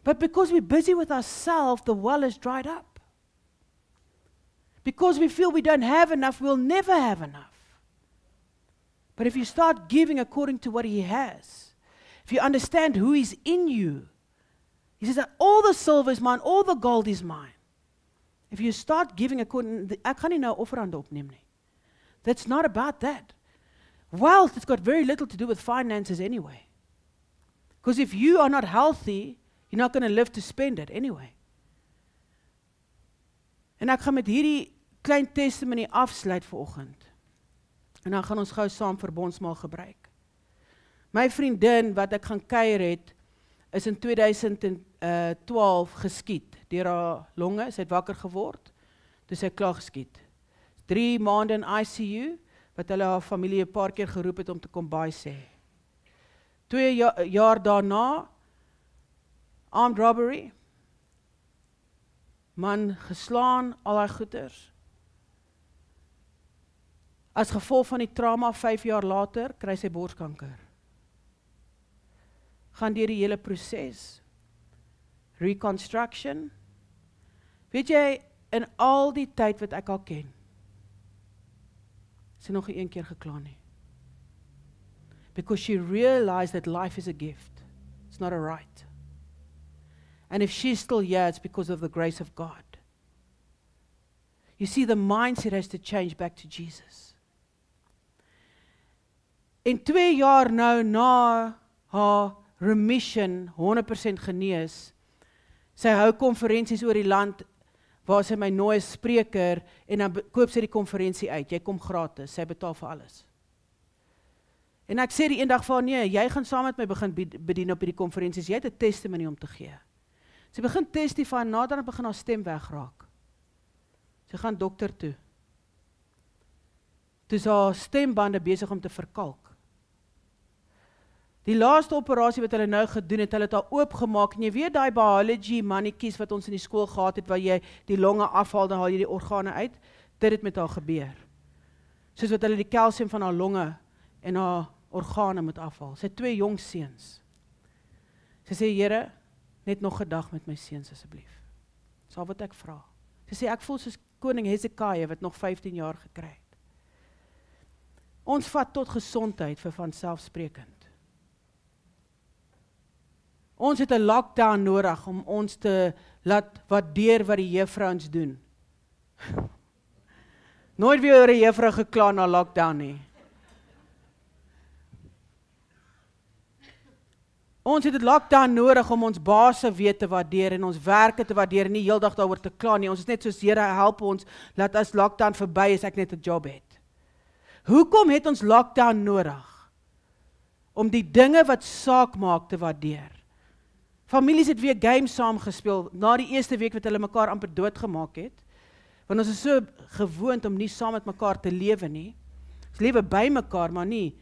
But because we're busy with ourselves, the well is dried up. Because we feel we don't have enough, we'll never have enough. But if you start giving according to what He has, if you understand who is in you, He says that all the silver is mine, all the gold is mine. If you start giving according, ek gaan nie nou offerande opneem nie. That's not about that. Wealth has got very little to do with finances anyway. Because if you are not healthy, you're not going to live to spend it anyway. En ek gaan met hierdie klein testimony afsluit vanoggend. En dan gaan ons gou saam verbondsmaal gebruik. My vriendin wat ek gaan kuier het, is in 2012 geskiet deur haar longe. Sy het wakker geword, toe sy klaar geskiet. 3 maande in ICU, wat hulle haar familie 'n paar keer geroep het om te kom by sê. 2 jaar daarna, armed robbery, man geslaan, al haar goeders. As gevolg van die trauma, 5 jaar later, kry sy borskanker. Gaan deur die hele proses, reconstruction. Weet jy, in al die tyd wat ek al ken, sy nog nie een keer gekla nie. Because she realized that life is a gift. It's not a right. And if she's still here, it's because of the grace of God. You see, the mindset has to change back to Jesus. In 2 jaar nou na haar remission, 100% genees, sy hou konferensies oor die land, waar sy my nooi as spreker, en dan koop sy die konferensie uit, jy kom gratis, sy betaal vir alles. En ek sê die eendag van, nee, jy gaan saam met my begin bedien op hierdie konferensies, jy het 'n testimony om te gee. Sy begin testify, en naderhand begin haar stem wegraak. Sy gaan dokter toe. Toe is haar stembande besig om te verkalk. Die laaste operasie wat hulle nou gedoen het, hulle het haar oopgemaak, en jy weet die biology mannetjies wat ons in die skool gehad het, waar jy die longe afhaal, dan haal jy die organe uit, dit het met haar gebeur. Soos wat hulle die kalsium van haar longe en haar organe moet afhaal. Sy het 2 jong seuns. Sy sê, Here, net nog 'n dag met my seuns asseblief. Dis al wat ek vra. Sy sê, ek voel soos koning Hesekiah wat nog 15 jaar gekry het. Ons vat tot gesondheid vir vanselfsprekend. Ons het 'n lockdown nodig om ons te laat waardeer wat die juffrouens doen. Nooit weer oor 'n juffrou gekla na lockdown nie. Ons het 'n lockdown nodig om ons baase weer te waardeer en ons werke te waardeer en nie heeldag daaroor te kla nie. Ons is net soos Here, help ons, laat as lockdown verby is, ek net 'n job het. Hoekom het ons lockdown nodig? Om die dinge wat saak maak te waardeer. Families het weer games saam gespeel, na die eerste week wat hulle mekaar amper doodgemaak het, want ons is so gewoond om nie saam met mekaar te lewe nie. Ons lewe by mekaar, maar nie,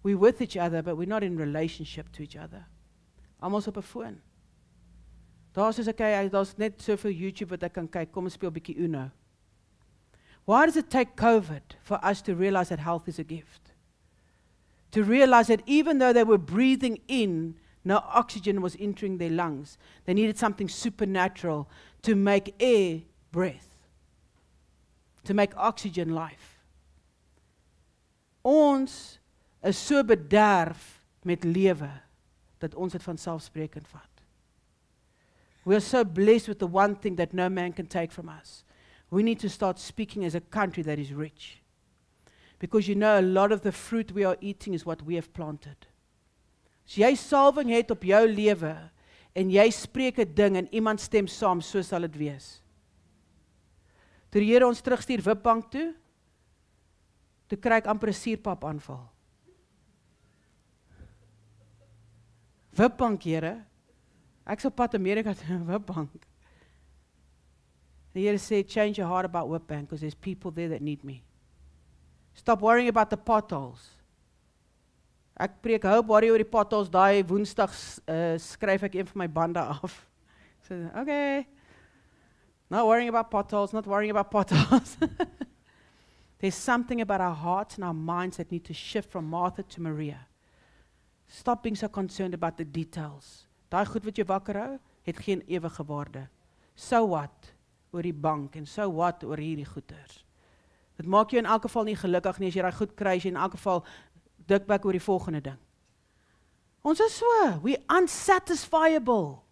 we're with each other, but we're not in relationship to each other. Almal op 'n foon. Daar is okay, daar's net soveel YouTube wat ek kan kyk, kom ons speel bietjie Uno. Why does it take COVID for us to realize that health is a gift? To realize that even though they were breathing in, no oxygen was entering their lungs. They needed something supernatural to make air breath, to make oxygen life. Ons is so bederf met lewe, dat ons het vanselfsprekend vat. We are so blessed with the one thing that no man can take from us. We need to start speaking as a country that is rich. Because you know, a lot of the fruit we are eating is what we have planted. As jy salwing het op jou lewe, en jy spreek 'n ding, en iemand stem saam, so sal dit wees. Toe die Here ons terugstuur Witbank toe kry ek amper 'n suurpap aanval. Witbank, Here, ek is op pad Amerika toe, Witbank. Die Here sê, change your heart about Witbank, because there's people there that need me. Stop worrying about the potholes. Ek preek hoop worry oor die potholes, daai Woensdag skryf ek een van my bande af. So, okay, not worrying about potholes, not worrying about potholes. There's something about our hearts and our minds that need to shift from Martha to Maria. Stop being so concerned about the details. Daai goed wat jou wakker hou, het geen ewige waarde. So what oor die bank en so what oor hierdie goeders. Dit maak jou in elk geval nie gelukkig nie as jy daai goed kry, jy in elk geval dikbek oor die volgende ding. Ons is so, we unsatisfiable.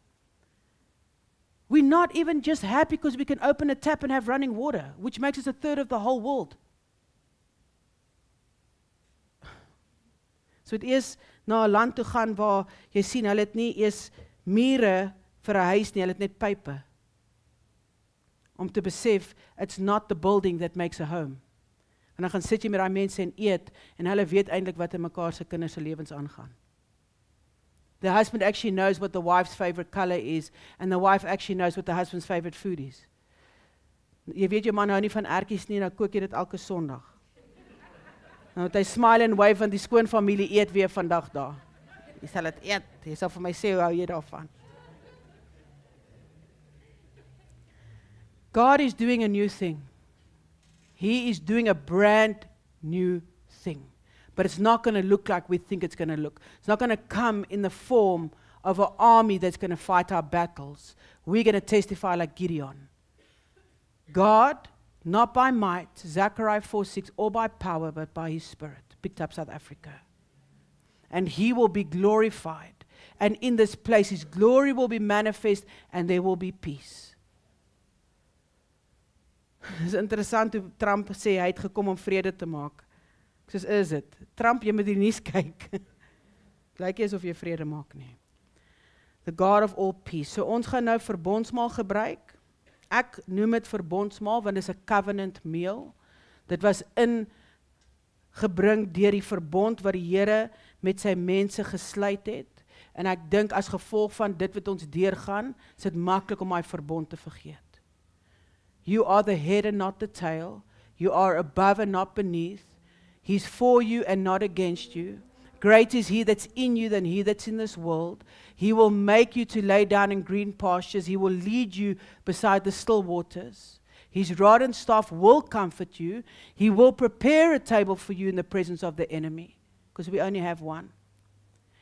We're not even just happy because we can open a tap and have running water, which makes us a third of the whole world. So het eers na 'n land toe gaan waar jy sien, hulle het nie eers mure vir 'n huis nie, hulle het net pype. Om te besef, it's not the building that makes a home. En dan gaan sit jy met daai mense en eet, en hulle weet eintlik wat in mekaar se kinders se lewens aangaan. The husband actually knows what the wife's favorite color is, and the wife actually knows what the husband's favorite food is. Jy weet jou man hou nie van ertjies nie, dan kook jy dit elke Sondag. Nou hy smile and wave, want die skoonfamilie eet weer vandag daar. Jy sal dit eet, jy sal vir my sê, hoe hou jy daarvan? God is doing a new thing. He is doing a brand new thing. But it's not going to look like we think it's going to look. It's not going to come in the form of an army that's going to fight our battles. We're going to testify like Gideon. God, not by might, Zechariah 4:6, or by power, but by His Spirit, picked up South Africa. And He will be glorified. And in this place, His glory will be manifest, and there will be peace. Het is interessant hoe Trump sê, hy het gekom om vrede te maak. Soos is dit. Trump, jy moet die nuus kyk. Lyk nie asof jy vrede maak nie. The God of all peace. So ons gaan nou verbondsmaal gebruik. Ek noem dit verbondsmaal, want dit is 'n covenant meal. Dit was gebring deur die verbond wat die Here met sy mense gesluit het. En ek dink as gevolg van dit wat ons deurgaan, is dit maklik om daai verbond te vergeet. You are the head and not the tail. You are above and not beneath. He's for you and not against you. Great is he that's in you than he that's in this world. He will make you to lay down in green pastures. He will lead you beside the still waters. His rod and staff will comfort you. He will prepare a table for you in the presence of the enemy. Because we only have one.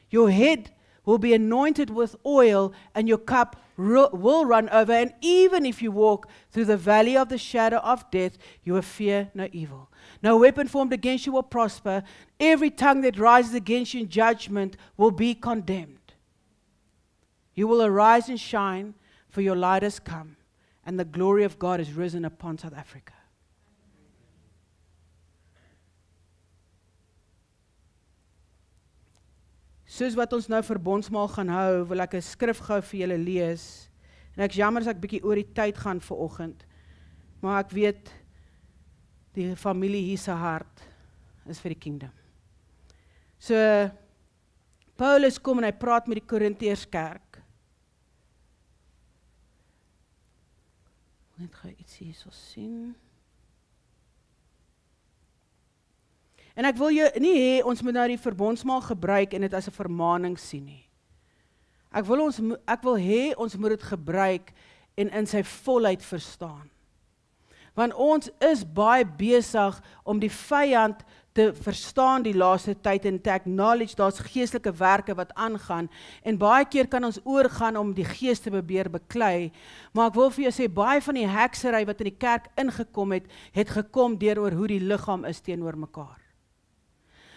Your head will be anointed with oil, and your cup will run over. And even if you walk through the valley of the shadow of death, you will fear no evil. No weapon formed against you will prosper. Every tongue that rises against you in judgment will be condemned. You will arise and shine, for your light has come, and the glory of God has risen upon South Africa. Soos wat ons nou verbondsmaal gaan hou, wil ek 'n skrif gou vir julle lees. En ek is jammer as ek bietjie oor die tyd gaan vanoggend. Maar ek weet die familie hier se hart is vir die kingdom. So Paulus kom en hy praat met die Korintiërs kerk. Net gou iets hierso sien. En ek wil jou nie hê ons moet nou die verbondsmaal gebruik en dit as 'n vermaaning sien nie. Ek wil hê ons moet dit gebruik en in sy volheid verstaan. Want ons is baie besig om die vyand te verstaan die laaste tyd en te acknowledge daar's geestelike werke wat aangaan en baie keer kan ons oorgaan om die gees te probeer beklei, maar ek wil vir jou sê baie van die heksery wat in die kerk ingekom het gekom deur oor hoe die liggaam is teenoor mekaar.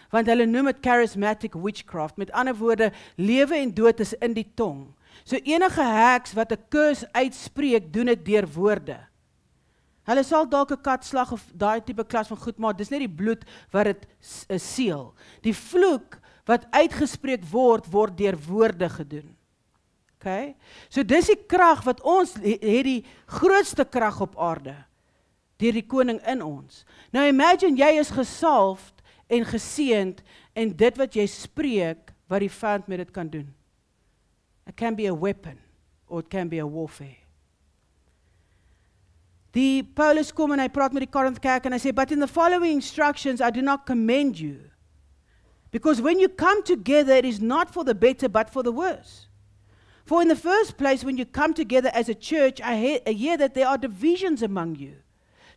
Want hulle noem dit charismatic witchcraft, met ander woorde, lewe en dood is in die tong. So enige heks wat 'n curse uitspreek, doen dit deur woorde. Hulle sal dalk 'n kat slag of daai tipe klas van goed, maar dis net die bloed wat dit seël. Die vloek wat uitgespreek word deur woorde gedoen. Okay? So dis die krag wat ons het, die grootste krag op aarde, deur die koning in ons. Nou imagine jy is gesalfd en geseënd en dit wat jy spreek, wat die vyand met dit kan doen. It can be a weapon, or it can be a warfare. Die Paulus kom en hy praat met die Korinthe kerk en hy sê, but in the following instructions I do not commend you. Because when you come together, it is not for the better, but for the worse. For in the first place, when you come together as a church, I hear that there are divisions among you.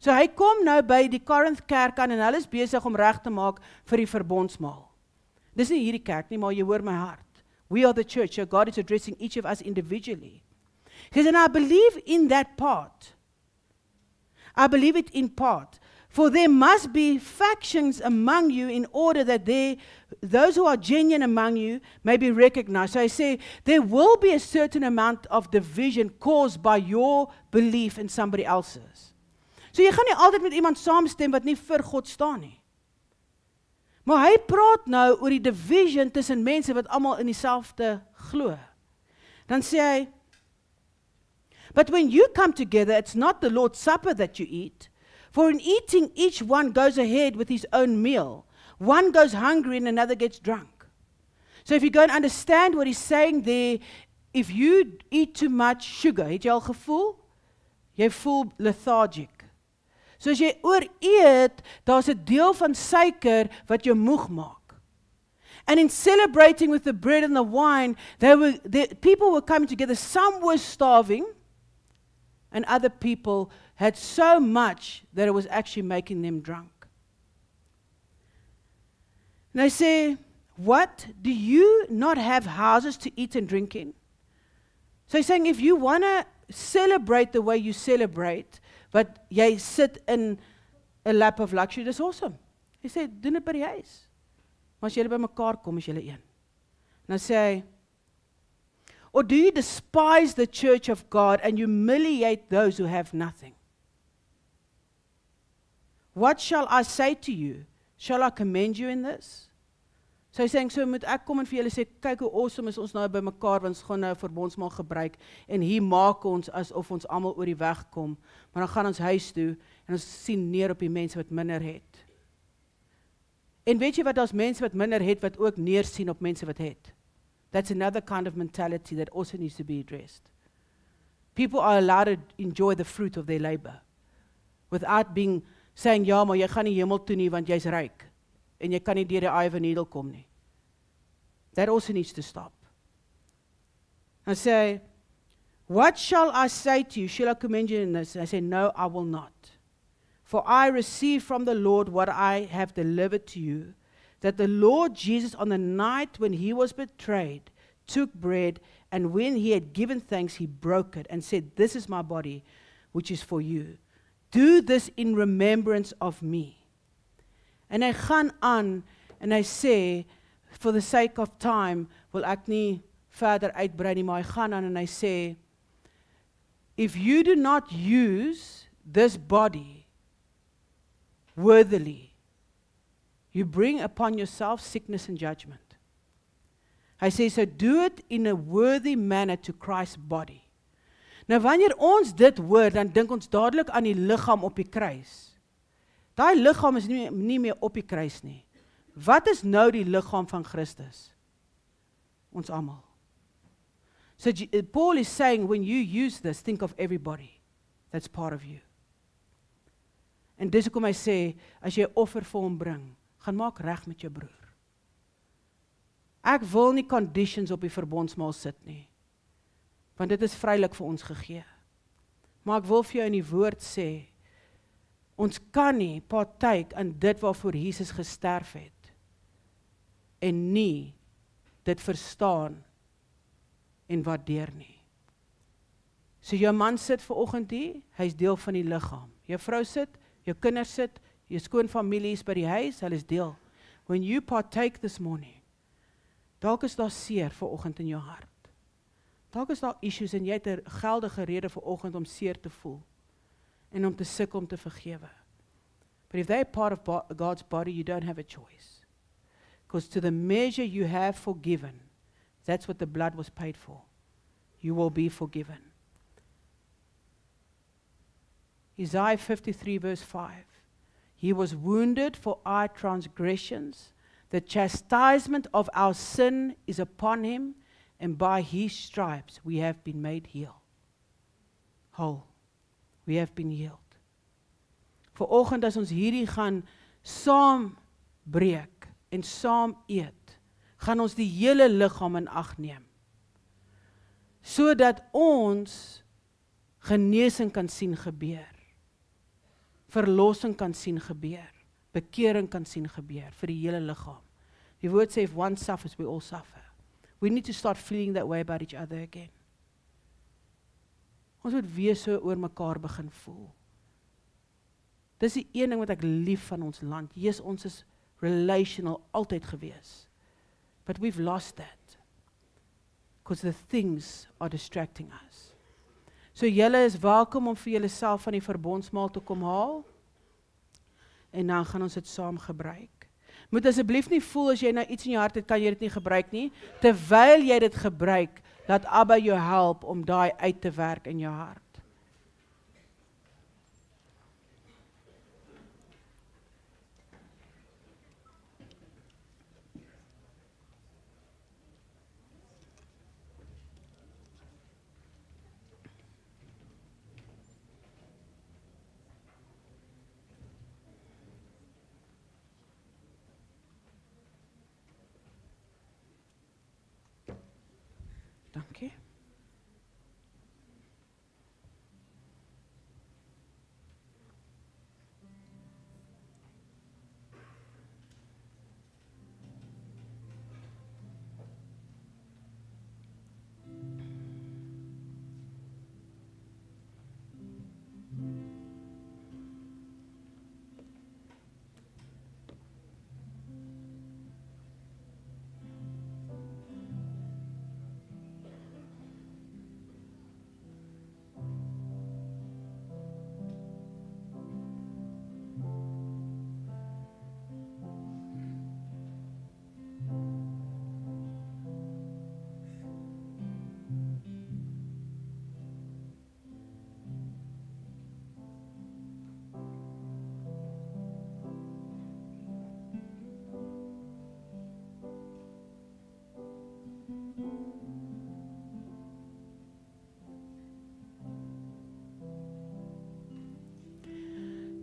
So hy kom nou by die Korinthe kerk aan en hulle is besig om reg te maak vir die verbondsmaal. Dis nie hierdie kerk nie, maar jy hoor my hart. We are the church, so God is addressing each of us individually. He says, and I believe in that part. I believe it in part. For there must be factions among you in order that those who are genuine among you may be recognized. So I say, there will be a certain amount of division caused by your belief in somebody else's. So jy gaan nie altyd met iemand saamstem wat nie vir God staan nie. Maar hy praat nou oor die division tussen mense wat almal in dieselfde glo. Dan sê hy, but when you come together, it's not the Lord's Supper that you eat. For in eating, each one goes ahead with his own meal. One goes hungry and another gets drunk. So if you go and understand what he's saying there, if you eat too much sugar, het jy al gevoel? Jy voel lethargic. So as jy ooreet, daar's 'n deel van suiker wat jou moeg maak. And in celebrating with the bread and the wine, people were coming together. Some were starving, and other people had so much that it was actually making them drunk. And I say, what? Do you not have houses to eat and drink in? So he's saying, if you want to celebrate the way you celebrate, but jy sit in a lap of luxury, dis awesome. Hy sê, doen dit by die huis. Maar as julle by mekaar kom, is julle een. En dan sê hy, or do you despise the church of God and humiliate those who have nothing? What shall I say to you? Shall I commend you in this? So hy sê, so moet ek kom en vir julle sê, kyk hoe awesome is ons nou by mekaar, want ons gaan nou verbondsmaal gebruik, en hier maak ons asof ons almal oor die weg kom, maar dan gaan ons huis toe, en ons sien neer op die mense wat minder het. En weet jy wat, daar's mense wat minder het, wat ook neersien op mense wat het. That's another kind of mentality that also needs to be addressed. People are allowed to enjoy the fruit of their labor, without being saying, ja, maar jy gaan nie hemel toe nie, want jy's ryk, en jy kan nie deur die eye of a needle kom nie. That also needs to stop. I say, what shall I say to you? Shall I commend you in this? I say, no, I will not. For I received from the Lord what I have delivered to you, that the Lord Jesus, on the night when he was betrayed, took bread, and when he had given thanks, he broke it and said, this is my body, which is for you. Do this in remembrance of me. En hy gaan aan, en hy sê, for the sake of time, wil ek nie verder uitbrei nie, maar hy gaan aan en hy sê, if you do not use this body worthily, you bring upon yourself sickness and judgment. Hy sê, so do it in a worthy manner to Christ's body. Nou wanneer ons dit hoor, dan dink ons dadelik aan die liggaam op die kruis. Daai liggaam is nie meer op die kruis nie. Wat is nou die liggaam van Christus? Ons almal. So Paul is saying, when you use this, think of everybody that's part of you. En dis hoekom hy sê, as jy 'n offer vir hom bring, gaan maak reg met jou broer. Ek wil nie conditions op die verbondsmaal sit nie, want dit is vrylik vir ons gegee. Maar ek wil vir jou in die woord sê, ons kan nie partyk in dit waarvoor Jesus gesterf het, en nie dit verstaan en waardeer nie. So jou man sit vanoggend hier, hy is deel van die liggaam. Jou vrou sit, jou kinders sit, jou skoonfamilie is by die huis, hulle is deel. When you partake this morning, dalk is daar seer vanoggend in jou hart. Dalk is daar issues en jy het 'n geldige rede vanoggend om seer te voel en om te sukkel om te vergewe. But if they're part of God's body, you don't have a choice. Because to the measure you have forgiven, that's what the blood was paid for. You will be forgiven. Isaiah 53 verse 5. He was wounded for our transgressions. The chastisement of our sin is upon him, and by his stripes we have been made whole. We have been healed. Vanoggend as ons hierdie gaan saam breek en saam eet, gaan ons die hele liggaam in ag neem, sodat ons genesing kan sien gebeur, verlossing kan sien gebeur, bekering kan sien gebeur vir die hele liggaam. Die woord sê, if one suffers, we all suffer. We need to start feeling that way about each other again. Ons moet weer so oor mekaar begin voel. Dis die een ding wat ek lief van ons land. Jesus, ons is relational altyd gewees. But we've lost that. Because the things are distracting us. So julle is welkom om vir julle self van die verbondsmaal te kom haal. En dan gaan ons dit saam gebruik. Moet asseblief nie voel as jy nou iets in jou hart het, kan jy dit nie gebruik nie. Terwyl jy dit gebruik, laat Abba jou help om daai uit te werk in jou hart. Dankie.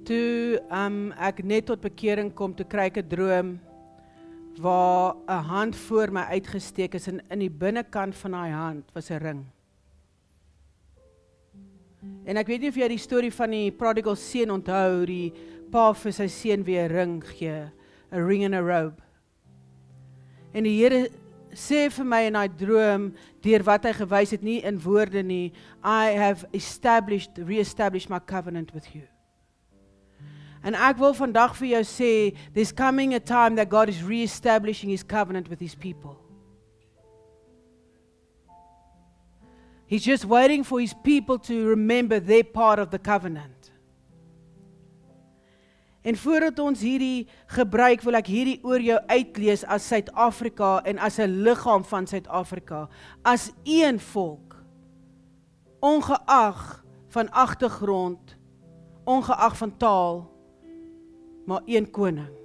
Toe ek net tot bekering kom, toe kry ek 'n droom waar 'n hand voor my uitgesteek is en in die binnekant van daai hand was 'n ring. En ek weet nie of jy die storie van die prodigal seun onthou, die pa vir sy seun weer 'n ring gee, 'n ring and a robe. En die Here sê vir my in daai droom, deur wat hy gewys het, nie in woorde nie, I have re-established my covenant with you. En ek wil vandag vir jou sê, there's coming a time that God is re-establishing his covenant with his people. He's just waiting for his people to remember their part of the covenant. En voordat ons hierdie gebruik, wil ek hierdie oor jou uitlees as Suid-Afrika en as 'n liggaam van Suid-Afrika, as een volk, ongeag van agtergrond, ongeag van taal, maar een koning.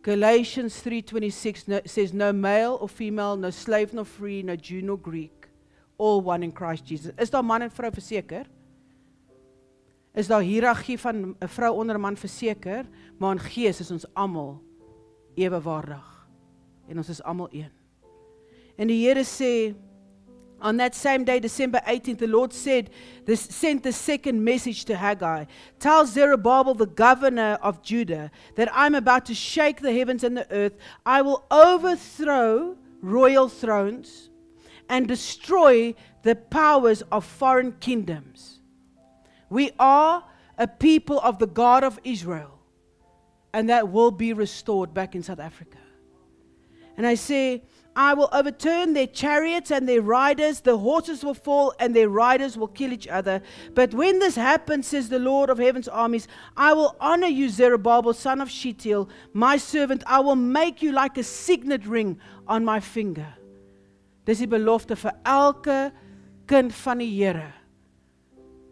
Galatians 3:26 says, no male or female, no slave nor free, no Jew nor Greek, all one in Christ Jesus. Is daar man en vrou verseker? Is daar hiërargie van 'n vrou onder 'n man verseker? Maar in gees is ons almal ewewaardig. En ons is almal een. En die Here sê, on that same day, December 18th, the Lord sent the second message to Haggai. Tell Zerubbabel, the governor of Judah, that I'm about to shake the heavens and the earth. I will overthrow royal thrones and destroy the powers of foreign kingdoms. We are a people of the God of Israel, and that will be restored back in South Africa. And I say, I will overturn their chariots and their riders, the horses will fall and their riders will kill each other. But when this happens, says the Lord of heaven's armies, I will honor you, Zerubbabel, son of Shealtiel, my servant. I will make you like a signet ring on my finger. Dis die belofte vir elke kind van die Here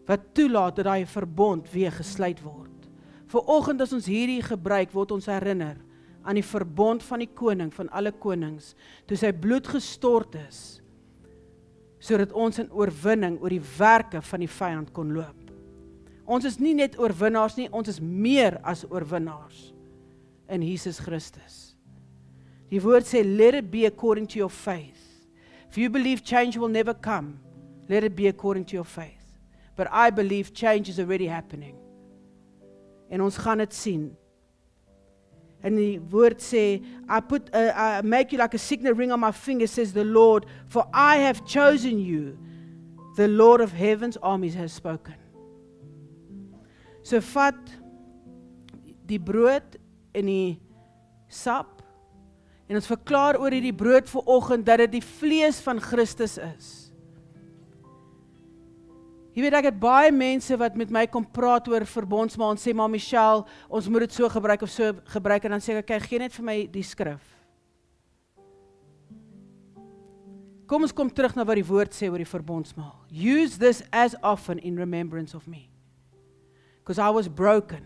wat toelaat dat daai verbond weer gesluit word. Vanoggend as ons hierdie gebruik, word ons herinner aan die verbond van die koning van alle konings, toe sy bloed gestort is, sodat ons in oorwinning oor die werke van die vyand kon loop. Ons is nie net oorwinnaars nie, ons is meer as oorwinnaars in Jesus Christus. Die woord sê, let it be according to your faith. If you believe change will never come, let it be according to your faith. But I believe change is already happening. En ons gaan dit sien. En die woord sê, I make you like a signet ring on my finger, says the Lord, for I have chosen you. The Lord of heaven's armies has spoken. So vat die brood en die sap, en ons verklaar oor hierdie brood vanoggend, dat dit die vlees van Christus is. Jy weet, ek het baie mense wat met my kom praat oor verbondsmaal en sê, maar Michelle, ons moet dit so gebruik of so gebruik, en dan sê ek, kyk, gee net vir my die skrif. Kom ons kom terug na wat die woord sê oor die verbondsmaal. Use this as often in remembrance of me. Because I was broken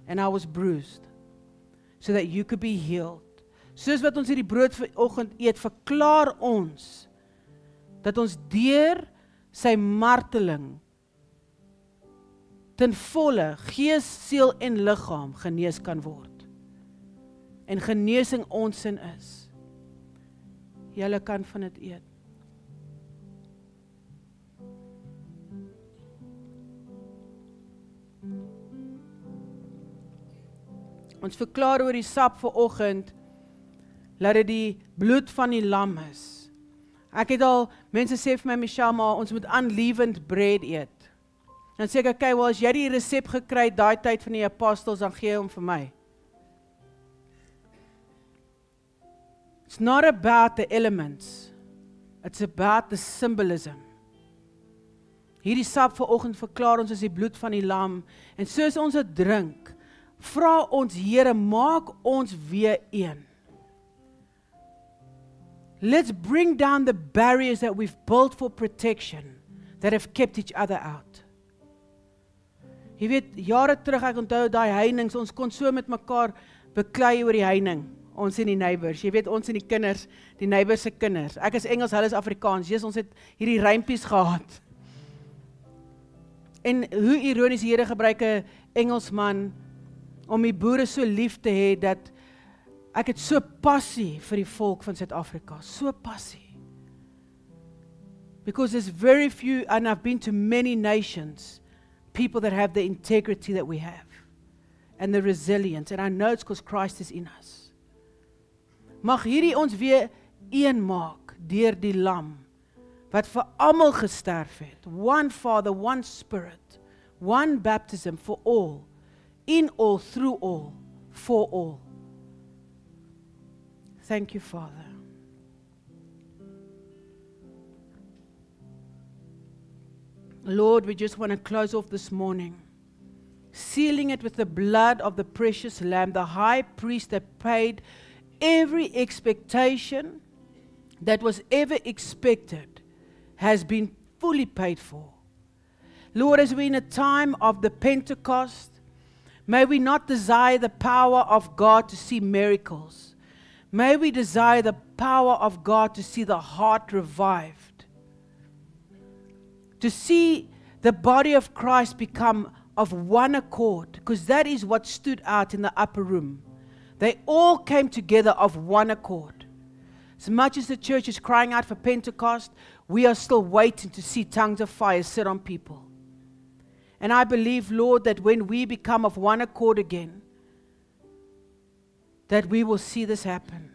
and I was bruised, so that you could be healed. Soos wat ons hierdie brood vanoggend eet, verklaar ons, dat ons deur sy marteling ten volle gees, siel en liggaam genees kan word. En genesing ons sin is. Julle kan van dit eet. Ons verklaar oor die sap vanoggend, dat dit die bloed van die lam is. Ek het al, mense sê vir my, Michelle, maar ons moet unleavened bread eet. Dan sê ek, okay, well, as jy die resep gekry het, daai tyd van die apostels, dan gee hom vir my. It's not about the elements. It's about the symbolism. Hierdie sap vanoggend verklaar ons as die bloed van die lam, en soos ons dit drink, vra ons, Here, maak ons weer een. Let's bring down the barriers that we've built for protection, that have kept each other out. Jy weet, jare terug, ek onthou daai heininge, ons kon so met mekaar beklei oor die heining, ons en die neighbors. Jy weet, ons en die kinders, die neighbors se kinders. Ek is Engels, hulle is Afrikaans. Jesus, ons het hierdie rympies gehad. En hoe ironies, die Here gebruik 'n Engelsman om die boere so lief te hê, dat ek het so passie vir die volk van Suid-Afrika, so passie. Because there's very few, and I've been to many nations, people that have the integrity that we have, and the resilience, and I know it's because Christ is in us. Mag hierdie ons weer een maak, deur die lam, wat vir almal gesterf het. One Father, one Spirit, one baptism for all, in all, through all, for all. Thank you, Father. Lord, we just want to close off this morning, sealing it with the blood of the precious Lamb, the high priest that paid every expectation that was ever expected, has been fully paid for. Lord, as we're in a time of the Pentecost, may we not desire the power of God to see miracles. May we desire the power of God to see the heart revived, to see the body of Christ become of one accord, because that is what stood out in the upper room. They all came together of one accord. As much as the church is crying out for Pentecost, we are still waiting to see tongues of fire sit on people. And I believe, Lord, that when we become of one accord again, that we will see this happen.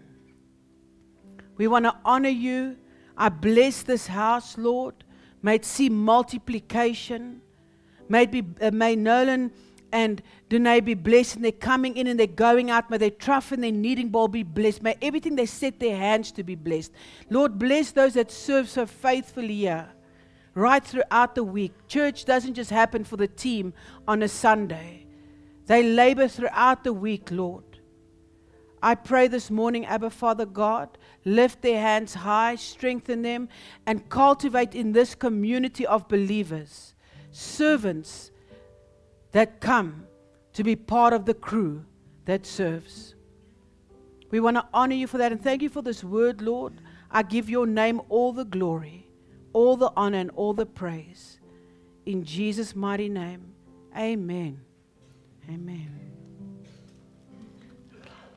We want to honor you. I bless this house, Lord. May it see multiplication. May Nolan and Danae be blessed, and they're coming in and they're going out. May their trough and their kneading bowl be blessed. May everything they set their hands to be blessed. Lord, bless those that serve so faithfully here, right throughout the week. Church doesn't just happen for the team on a Sunday. They labor throughout the week, Lord. I pray this morning, Abba Father God, lift their hands high, strengthen them, and cultivate in this community of believers, servants that come to be part of the crew that serves. We want to honor you for that, and thank you for this word, Lord. I give your name all the glory, all the honor, and all the praise. In Jesus' mighty name, amen. Amen.